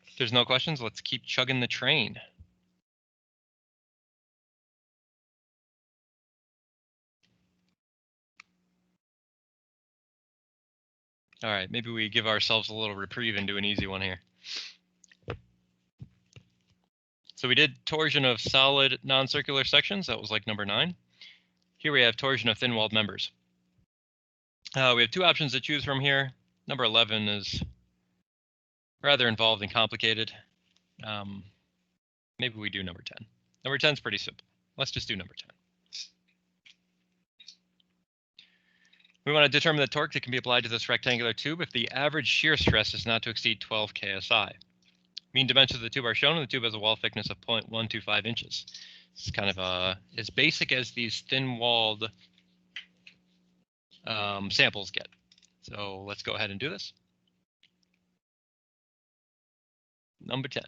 If there's no questions, let's keep chugging the train. All right, maybe we give ourselves a little reprieve and do an easy one here. So we did torsion of solid non-circular sections. That was like number 9. Here we have torsion of thin-walled members. We have 2 options to choose from here. Number 11 is rather involved and complicated. Maybe we do number 10. Number 10 is pretty simple. Let's just do number 10. We want to determine the torque that can be applied to this rectangular tube if the average shear stress is not to exceed 12 KSI. Mean dimensions of the tube are shown, and the tube has a wall thickness of 0.125 inches. It's kind of as basic as these thin-walled samples get. So let's go ahead and do this. Number 10.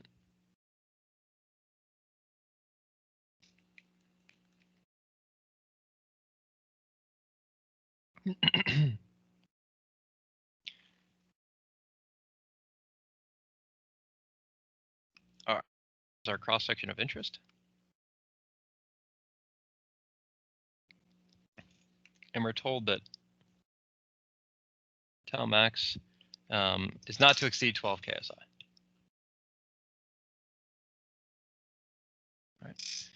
All right, this is our cross-section of interest. And we're told that tau max is not to exceed 12 KSI. All right.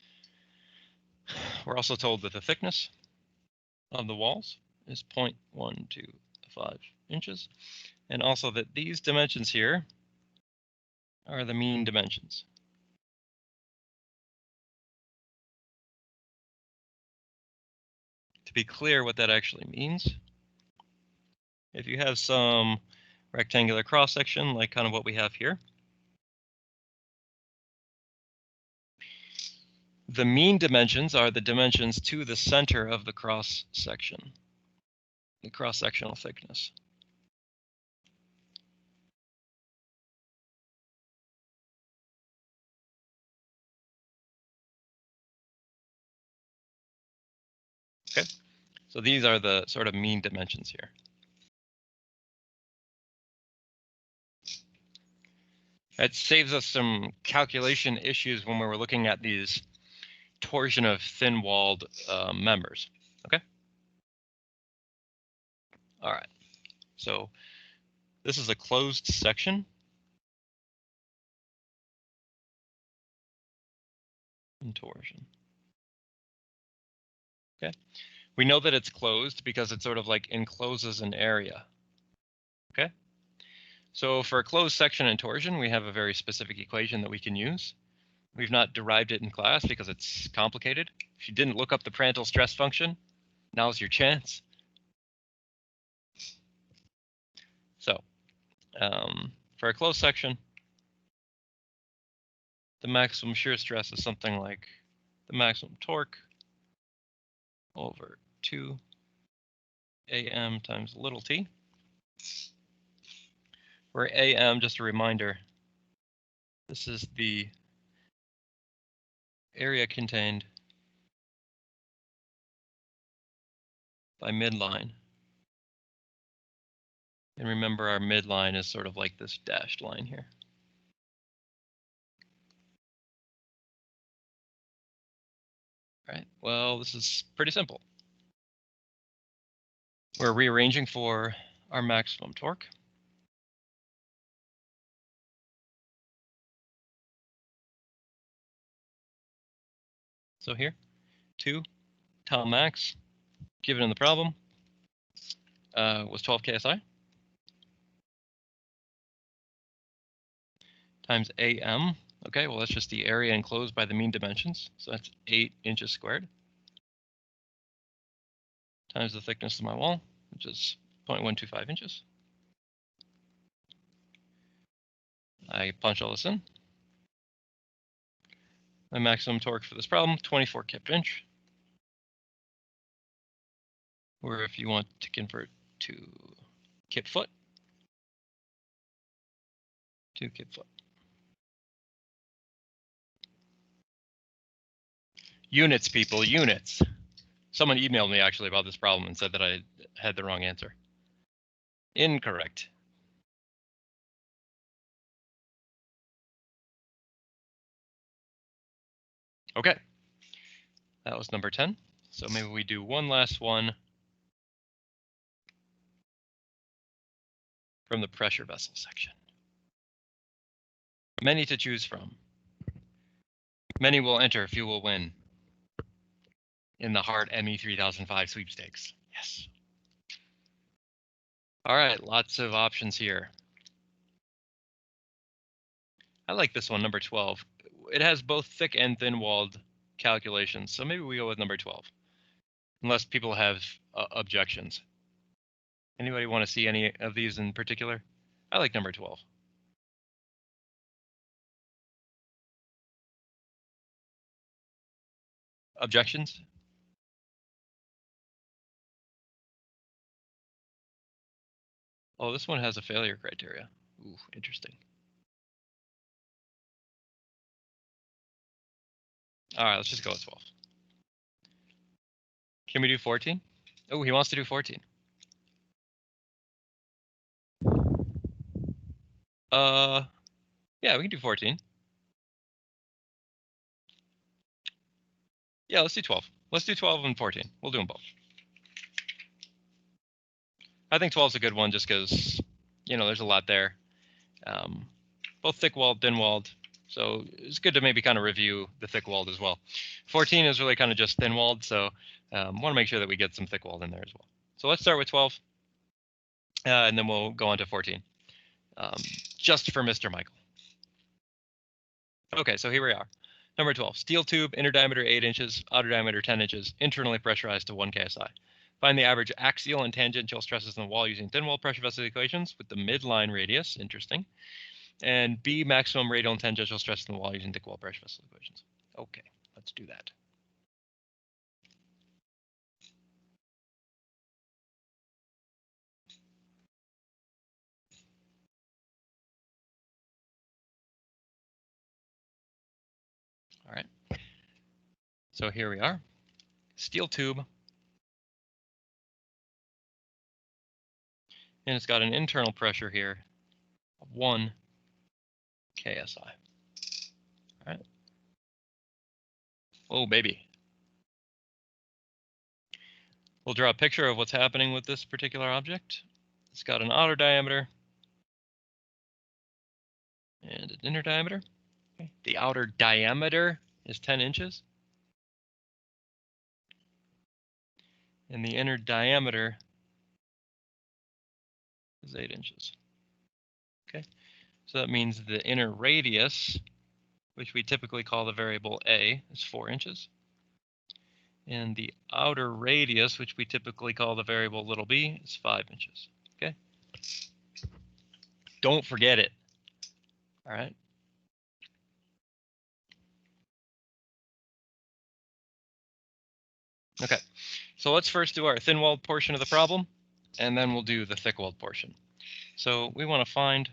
We're also told that the thickness of the walls is 0.125 inches, and also that these dimensions here are the mean dimensions. To be clear what that actually means, if you have some rectangular cross-section, like kind of what we have here, the mean dimensions are the dimensions to the center of the cross-section, the cross-sectional thickness. Okay, so these are the sort of mean dimensions here. It saves us some calculation issues when we were looking at these torsion of thin-walled members. Okay. All right. So this is a closed section. And torsion. Okay. We know that it's closed because it sort of like encloses an area. Okay. So for a closed section and torsion, we have a very specific equation that we can use. We've not derived it in class because it's complicated. If you didn't look up the Prandtl stress function, now's your chance. So for a closed section, the maximum shear stress is something like the maximum torque over 2 AM times little t, where AM, just a reminder, this is the area contained by midline. And remember, our midline is sort of like this dashed line here. All right, well, this is pretty simple. We're rearranging for our maximum torque. So here, 2 tau max, given in the problem, was 12 KSI times AM. Okay, well, that's just the area enclosed by the mean dimensions. So that's 8 inches squared times the thickness of my wall, which is 0.125 inches. I punch all this in. My maximum torque for this problem, 24 kip/inch. Or if you want to convert to kip/foot, 2 kip/foot. Units, people, units. Someone emailed me actually about this problem and said that I had the wrong answer. Incorrect. Okay, that was number 10. So maybe we do one last one from the pressure vessel section. Many to choose from. Many will enter, few will win. In the Hart ME3005 sweepstakes. Yes. All right, lots of options here. I like this one, number 12. It has both thick and thin-walled calculations, so maybe we go with number 12, unless people have objections. Anybody want to see any of these in particular? I like number 12. Objections? Oh, this one has a failure criteria. Ooh, interesting. All right, let's just go with 12. Can we do 14? Oh, he wants to do 14. Yeah, we can do 14. Yeah, let's do 12. Let's do 12 and 14. We'll do them both. I think 12 is a good one just because, you know, there's a lot there. Both thick-walled, thin-walled. So it's good to maybe kind of review the thick-walled as well. 14 is really kind of just thin-walled, so want to make sure that we get some thick-walled in there as well. So let's start with 12, and then we'll go on to 14, just for Mr. Michael. Okay, so here we are. Number 12, steel tube, inner diameter 8 inches, outer diameter 10 inches, internally pressurized to 1 KSI. Find the average axial and tangential stresses on the wall using thin wall pressure vessel equations with the midline radius. Interesting. And B, maximum radial and tangential stress on the wall using thick wall pressure vessel equations. Okay, let's do that. All right. So here we are. Steel tube. And it's got an internal pressure here of 1 KSI. All right. Oh, baby. We'll draw a picture of what's happening with this particular object. It's got an outer diameter and an inner diameter. Okay. The outer diameter is 10 inches. And the inner diameter is 8 inches. Okay, so that means the inner radius, which we typically call the variable A, is 4 inches. And the outer radius, which we typically call the variable little b, is 5 inches. Okay, don't forget it. All right. Okay, so let's first do our thin-walled portion of the problem, and then we'll do the thick-walled portion. So we want to find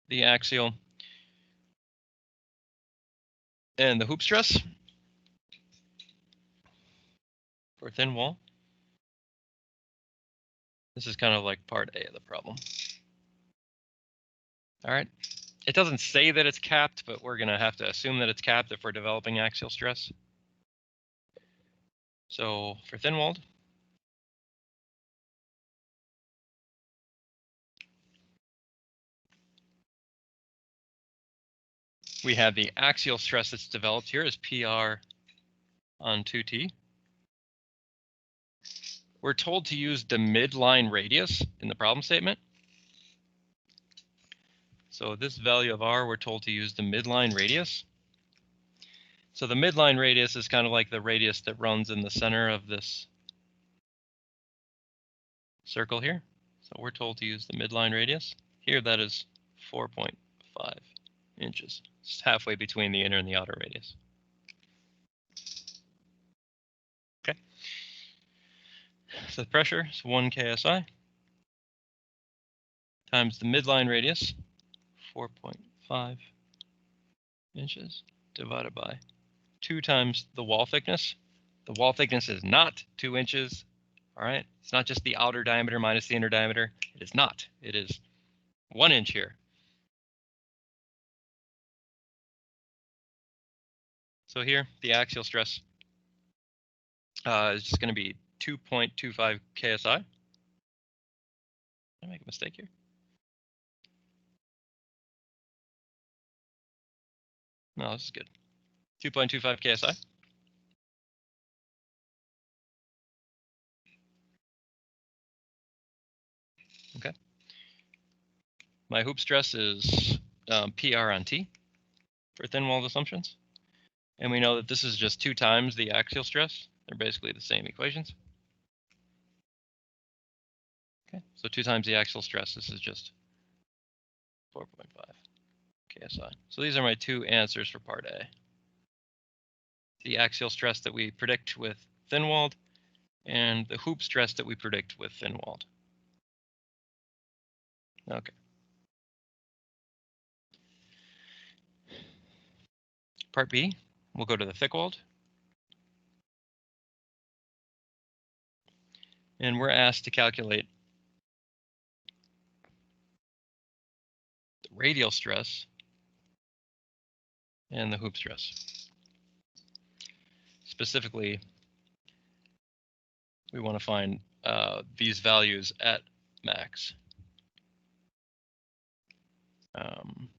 the axial and the hoop stress for thin wall. This is kind of like part A of the problem. All right, It doesn't say that it's capped, but we're going to have to assume that it's capped if we're developing axial stress. So for thin-walled, we have the axial stress that's developed here is PR on 2T. We're told to use the midline radius in the problem statement. So this value of R, we're told to use the midline radius. So the midline radius is kind of like the radius that runs in the center of this circle here. So we're told to use the midline radius. Here that is 4.5 inches. It's halfway between the inner and the outer radius. Okay. So the pressure is 1 KSI times the midline radius, 4.5 inches, divided by 2 times the wall thickness. The wall thickness is not 2 inches. All right. It's not just the outer diameter minus the inner diameter. It is not. It is 1 inch here. So here, the axial stress is just going to be 2.25 KSI. Did I make a mistake here? No, this is good. 2.25 KSI. Okay. My hoop stress is PR on T for thin-walled assumptions. And we know that this is just 2 times the axial stress. They're basically the same equations. Okay, so 2 times the axial stress, this is just 4.5 KSI. So these are my 2 answers for part A. The axial stress that we predict with thin-walled and the hoop stress that we predict with thin-walled. Okay. Part B, we'll go to the thick-walled. And we're asked to calculate the radial stress and the hoop stress. Specifically, we want to find these values at max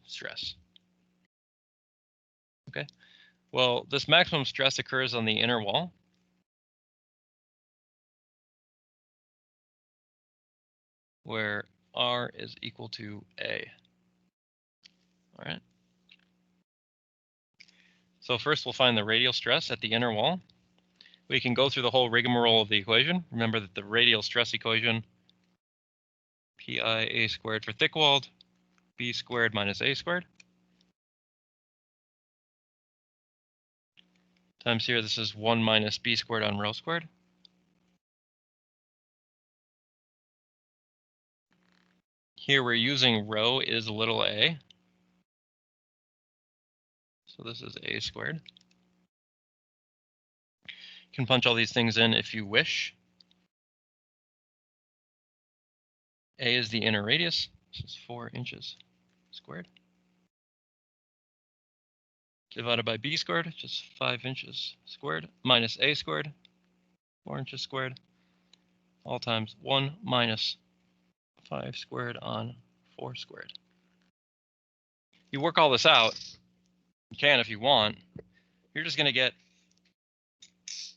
stress. Okay, well, this maximum stress occurs on the inner wall. Where R is equal to A. All right. So first we'll find the radial stress at the inner wall. We can go through the whole rigmarole of the equation. Remember that the radial stress equation, pi a squared for thick-walled, b squared minus a squared. Times here, this is 1 minus b squared on rho squared. Here we're using rho is little a. So this is a squared. You can punch all these things in if you wish. A is the inner radius. This is 4 inches squared. Divided by b squared, just 5 inches squared, minus a squared, 4 inches squared, all times 1 minus 5 squared on 4 squared. You work all this out, you can if you want, you're just going to get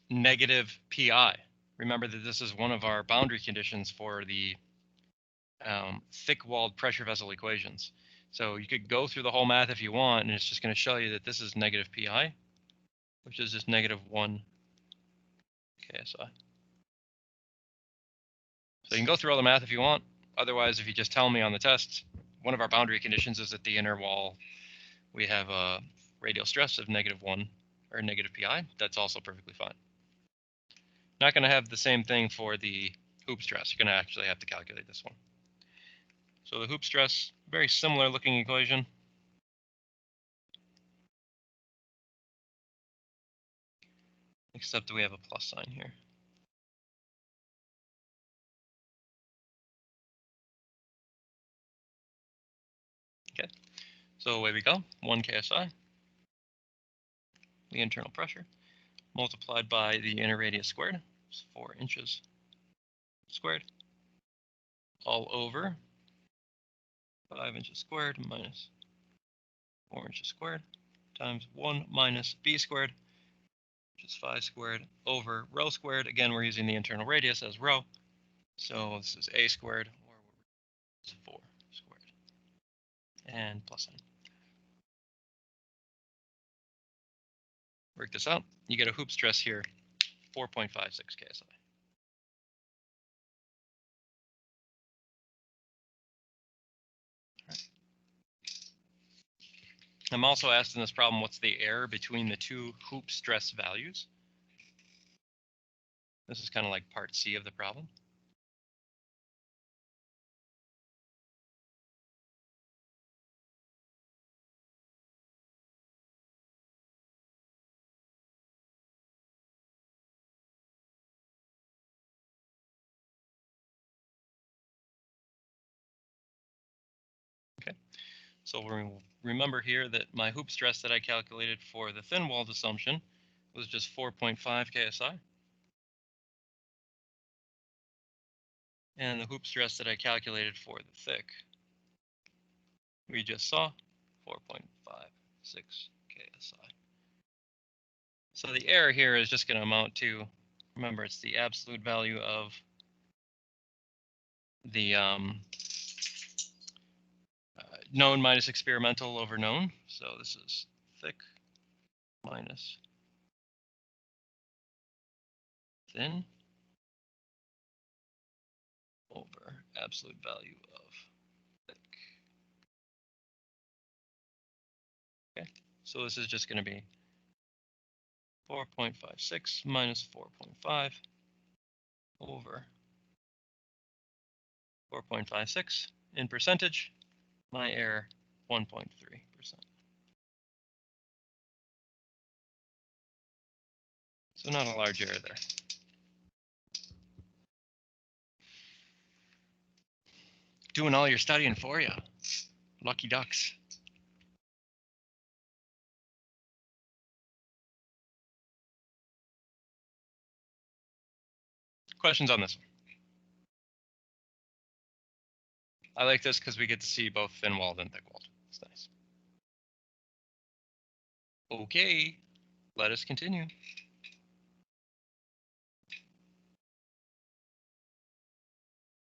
negative pi. Remember that this is one of our boundary conditions for the thick-walled pressure vessel equations. So you could go through the whole math if you want, and it's just going to show you that this is negative pi, which is just negative 1 KSI. So you can go through all the math if you want. Otherwise, if you just tell me on the test, one of our boundary conditions is at the inner wall, we have a radial stress of negative 1 or negative pi. That's also perfectly fine. Not going to have the same thing for the hoop stress. You're going to actually have to calculate this one. So the hoop stress, very similar looking equation. Except that we have a plus sign here. Okay, So away we go, 1 KSI, the internal pressure, multiplied by the inner radius squared, it's 4 inches squared, all over 5 inches squared minus 4 inches squared, times 1 minus b squared, which is 5 squared, over rho squared. Again, we're using the internal radius as rho, so this is a squared, or 4 squared, and plus n. Work this out, you get a hoop stress here, 4.56 KSI. I'm also asked in this problem, what's the error between the two hoop stress values? This is kind of like part C of the problem. Okay, so remember here that my hoop stress that I calculated for the thin-walled assumption was just 4.5 KSI. And the hoop stress that I calculated for the thick, we just saw 4.56 KSI. So the error here is just going to amount to, remember, it's the absolute value of the known minus experimental over known. So this is thick minus thin over absolute value of thick. Okay, so this is just going to be 4.56 minus 4.5 over 4.56 in percentage, my error 1.3%. So not a large error there. Doing all your studying for you. Lucky ducks. Questions on this one? I like this because we get to see both thin-walled and thick-walled. It's nice. Okay, let us continue.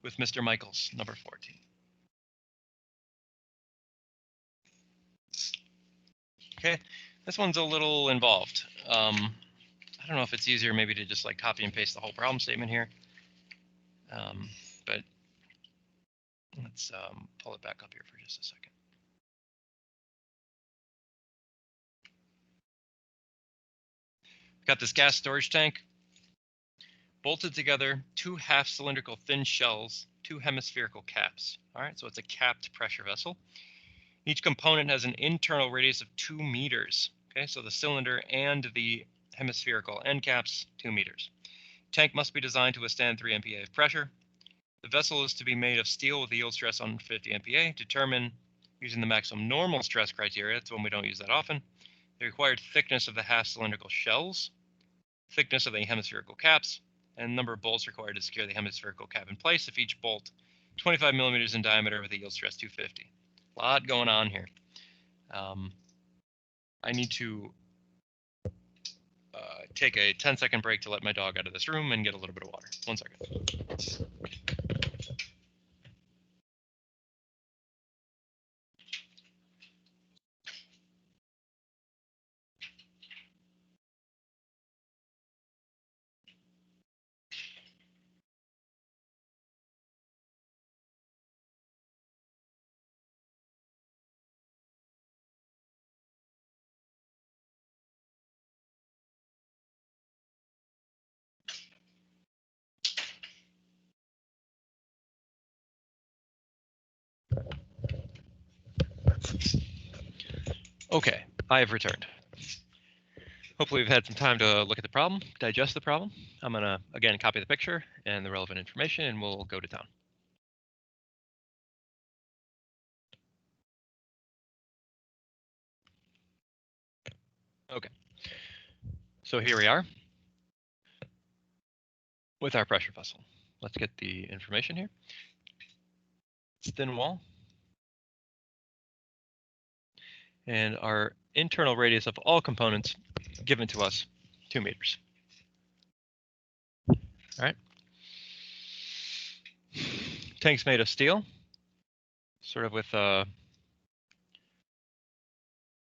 With Mr. Michaels, number 14. Okay, this one's a little involved. I don't know if it's easier maybe to just like copy and paste the whole problem statement here. But let's pull it back up here for just a second. Got this gas storage tank, bolted together, 2 half-cylindrical thin shells, 2 hemispherical caps. All right, so it's a capped pressure vessel. Each component has an internal radius of 2 meters. Okay, so the cylinder and the hemispherical end caps, 2 meters. Tank must be designed to withstand 3 MPa of pressure. The vessel is to be made of steel with a yield stress on 50 MPa. Determine, using the maximum normal stress criteria, that's one we don't use that often, the required thickness of the half-cylindrical shells, thickness of the hemispherical caps, and number of bolts required to secure the hemispherical cap in place if each bolt 25 millimeters in diameter with a yield stress 250. A lot going on here. I need to take a 10-second break to let my dog out of this room and get a little bit of water. 1 second. Okay, I have returned. Hopefully we've had some time to look at the problem, digest the problem. I'm going to, again, copy the picture and the relevant information, and we'll go to town. So here we are with our pressure vessel. Let's get the information here. It's thin wall. And our internal radius of all components given to us, 2 meters. All right. Tank's made of steel, sort of with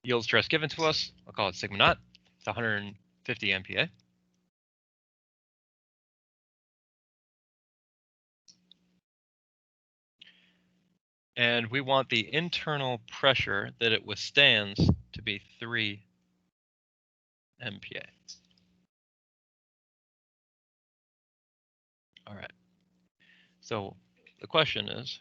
yield stress given to us. I'll call it sigma naught. It's 150 MPa. And we want the internal pressure that it withstands to be 3 MPa. All right. So the question is,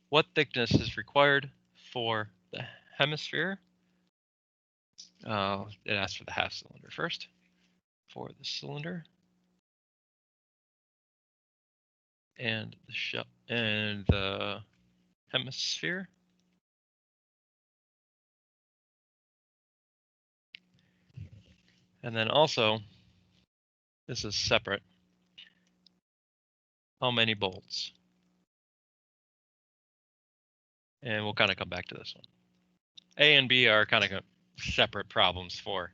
what thickness is required for the hemisphere? It asks for the half cylinder first. For the cylinder and the shell and the hemisphere. And then also, this is separate. How many bolts? And we'll kind of come back to this one. A and B are kind of separate problems for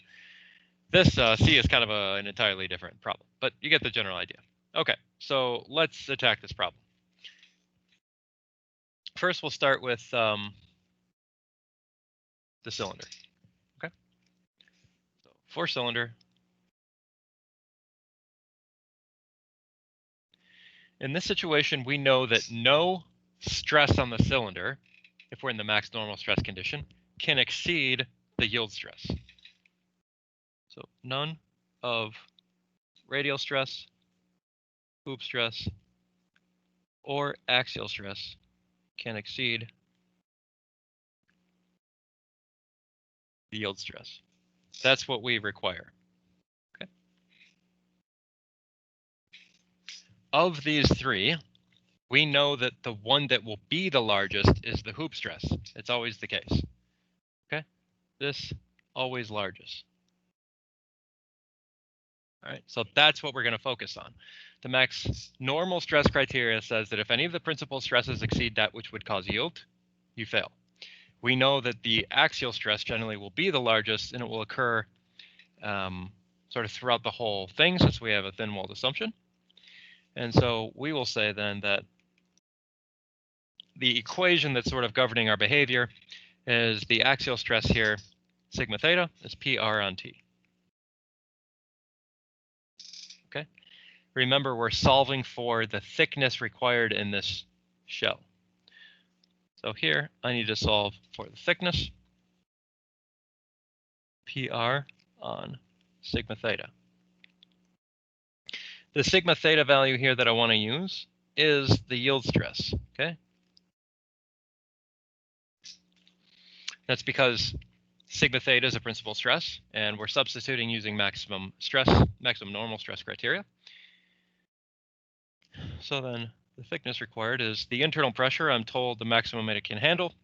this. C is kind of an entirely different problem, but you get the general idea. Okay, so let's attack this problem. First, we'll start with the cylinder. Okay, so for cylinder, in this situation, we know that no stress on the cylinder, if we're in the max normal stress condition, can exceed the yield stress. So none of radial stress, hoop stress, or axial stress can exceed the yield stress. That's what we require. Okay. Of these three, we know that the one that will be the largest is the hoop stress. It's always the case. Okay. This always largest. All right, so that's what we're going to focus on. The max normal stress criteria says that if any of the principal stresses exceed that which would cause yield, you fail. We know that the axial stress generally will be the largest, and it will occur sort of throughout the whole thing, since we have a thin-walled assumption. And so we will say then that the equation that's sort of governing our behavior is the axial stress here, sigma theta, is PR on T. Okay. Remember, we're solving for the thickness required in this shell. So here, I need to solve for the thickness, PR on sigma theta. The sigma theta value here that I want to use is the yield stress, okay? That's because sigma theta is a principal stress, and we're substituting using maximum normal stress criteria. So then the thickness required is the internal pressure. I'm told the maximum it can handle,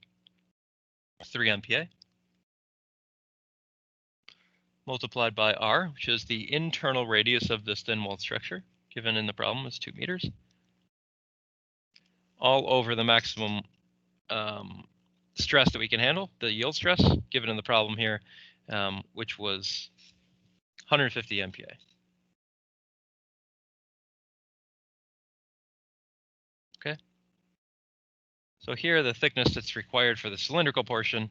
3 MPa, multiplied by R, which is the internal radius of this thin-walled structure, given in the problem is 2 meters, all over the maximum stress that we can handle, the yield stress, given in the problem here, which was 150 MPa. Okay. So here, the thickness that's required for the cylindrical portion,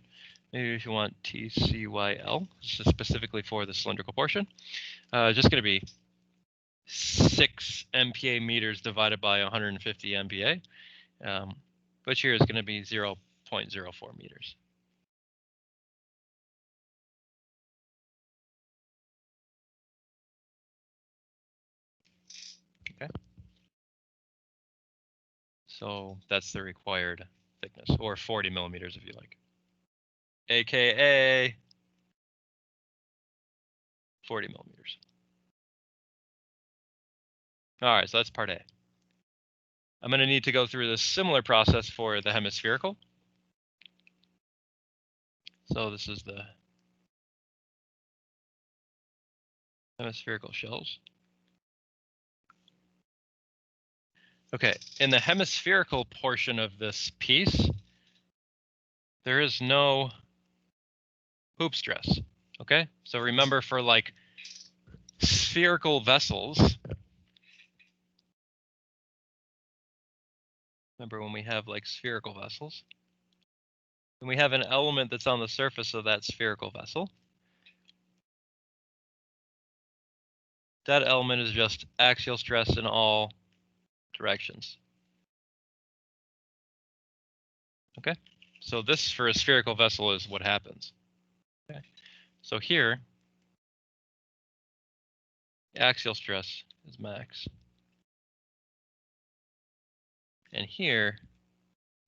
maybe if you want TCYL, this is specifically for the cylindrical portion, just going to be 6 MPa meters divided by 150 MPa, which here is going to be 0.04 meters. Okay. So that's the required thickness, or 40 millimeters if you like, AKA 40 millimeters. All right, so that's part A. I'm going to need to go through this similar process for the hemispherical. So this is the hemispherical shells. Okay, in the hemispherical portion of this piece, there is no hoop stress. Okay, so remember for like spherical vessels, remember when we have like spherical vessels, and we have an element that's on the surface of that spherical vessel. That element is just axial stress in all directions. Okay, so this for a spherical vessel is what happens. Okay, so here, axial stress is max. And here,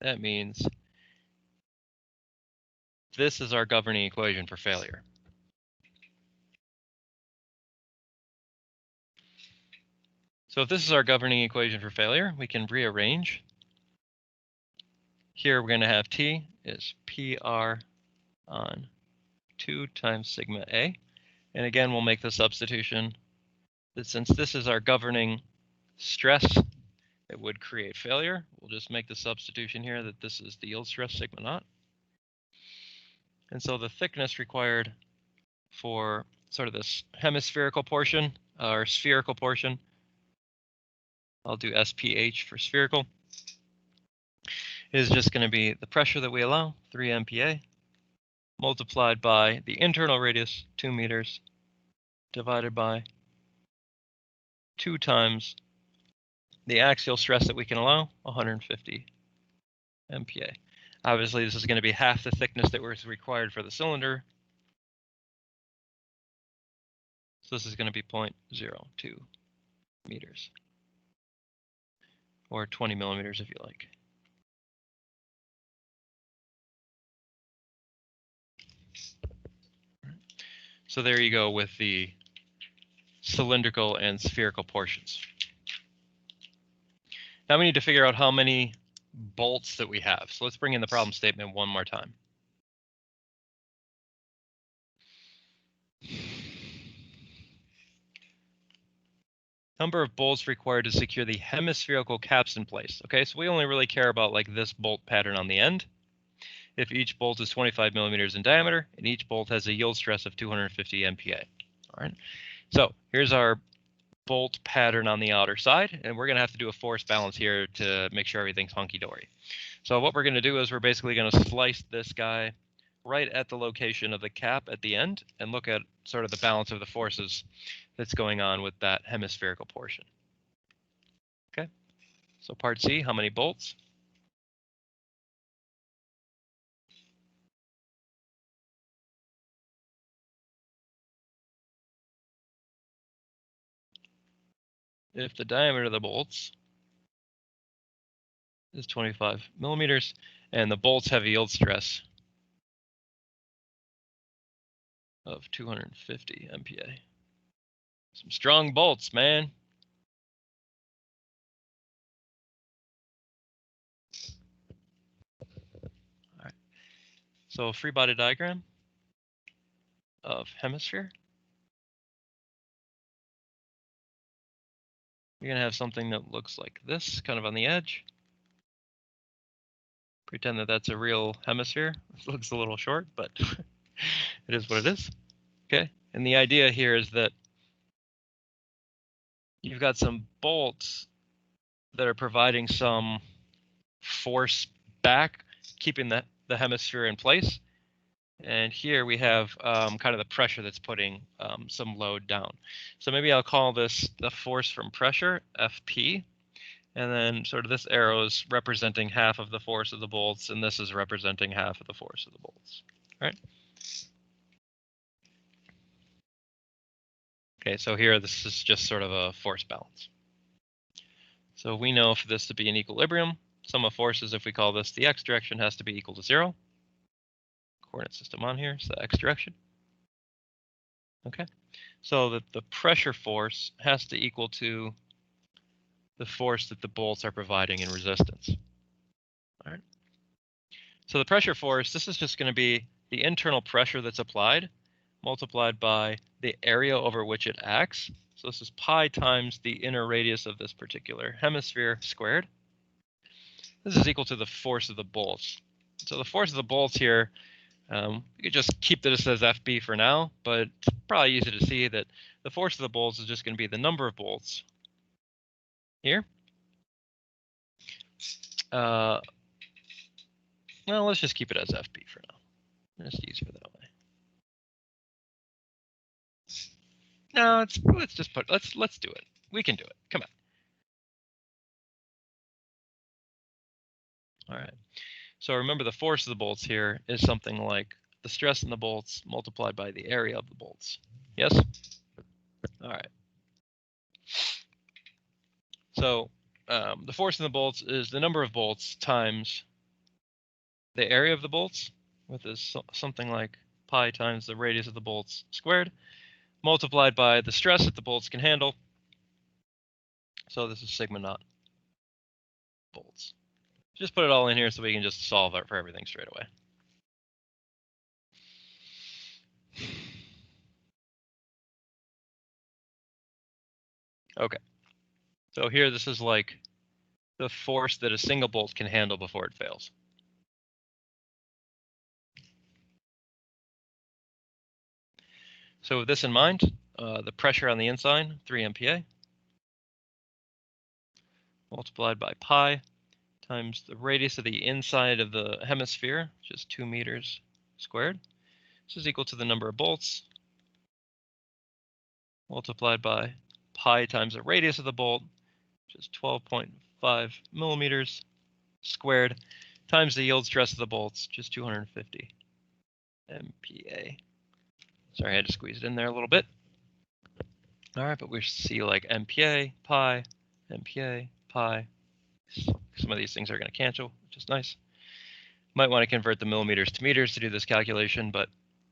that means this is our governing equation for failure. So if this is our governing equation for failure, we can rearrange. Here we're going to have T is PR on 2 times sigma A. And again, we'll make the substitution that since this is our governing stress, it would create failure. We'll just make the substitution here that this is the yield stress sigma naught. And so the thickness required for sort of this hemispherical portion, or spherical portion, I'll do SPH for spherical, is just going to be the pressure that we allow, 3 MPa, multiplied by the internal radius, 2 meters, divided by 2 times the axial stress that we can allow, 150 MPa. Obviously, this is going to be half the thickness that was required for the cylinder. So this is going to be 0.02 meters, or 20 millimeters if you like. So there you go with the cylindrical and spherical portions. Now we need to figure out how many bolts that we have. So let's bring in the problem statement one more time. Number of bolts required to secure the hemispherical caps in place. Okay, so we only really care about like this bolt pattern on the end. If each bolt is 25 millimeters in diameter, and each bolt has a yield stress of 250 MPa. All right, so here's our bolt pattern on the outer side, and we're going to have to do a force balance here to make sure everything's hunky-dory. So what we're going to do is we're basically going to slice this guy right at the location of the cap at the end and look at sort of the balance of the forces that's going on with that hemispherical portion. Okay, so part C, how many bolts? If the diameter of the bolts is 25 millimeters and the bolts have a yield stress of 250 MPa. Some strong bolts, man. All right. So a free body diagram of hemisphere. You're going to have something that looks like this, kind of on the edge. Pretend that that's a real hemisphere. It looks a little short, but it is what it is. Okay, and the idea here is that you've got some bolts that are providing some force back, keeping the hemisphere in place. And here we have kind of the pressure that's putting some load down. So maybe I'll call this the force from pressure, FP. And then sort of this arrow is representing half of the force of the bolts, and this is representing half of the force of the bolts. All right. Okay, so here this is just sort of a force balance. So we know for this to be an equilibrium, sum of forces, if we call this the x direction, has to be equal to 0. Coordinate system on here, so the x direction. Okay, so that the pressure force has to equal to the force that the bolts are providing in resistance. All right. So the pressure force, this is just going to be the internal pressure that's applied multiplied by the area over which it acts. So this is pi times the inner radius of this particular hemisphere squared. This is equal to the force of the bolts. So the force of the bolts here, you could just keep this as FB for now, but it's probably easy to see that the force of the bolts is just going to be the number of bolts here. Well, let's just keep it as FB for now. Just easier that way. No, let's just put let's do it. We can do it. Come on. All right. So remember the force of the bolts here is something like the stress in the bolts multiplied by the area of the bolts. Yes? All right. So the force in the bolts is the number of bolts times the area of the bolts, which is something like pi times the radius of the bolts squared, multiplied by the stress that the bolts can handle. So this is sigma naught bolts. Just put it all in here so we can just solve it for everything straight away. Okay. So here, this is like the force that a single bolt can handle before it fails. So with this in mind, the pressure on the inside, 3 MPa, multiplied by pi times the radius of the inside of the hemisphere, which is 2 meters squared. This is equal to the number of bolts, multiplied by pi times the radius of the bolt, which is 12.5 millimeters squared, times the yield stress of the bolts, which is 250 MPa. Sorry, I had to squeeze it in there a little bit. All right, but we see like MPa, pi, MPa, pi. Some of these things are going to cancel, which is nice. Might want to convert the millimeters to meters to do this calculation, but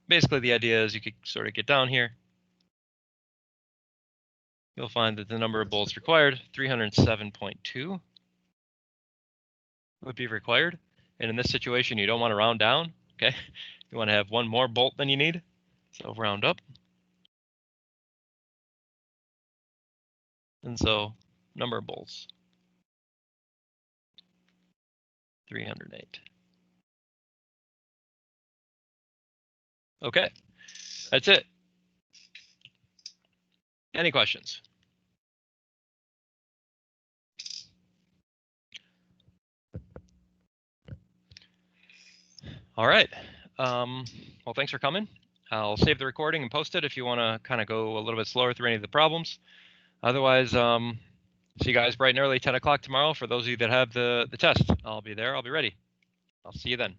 basically the idea is you could sort of get down here. You'll find that the number of bolts required, 307.2, would be required. And in this situation, you don't want to round down, okay? You want to have one more bolt than you need, so round up. And so number of bolts, 308. Okay, that's it. Any questions? All right. Well, thanks for coming. I'll save the recording and post it if you want to kind of go a little bit slower through any of the problems. Otherwise, see you guys bright and early, 10 o'clock tomorrow. For those of you that have the test, I'll be there. I'll be ready. I'll see you then.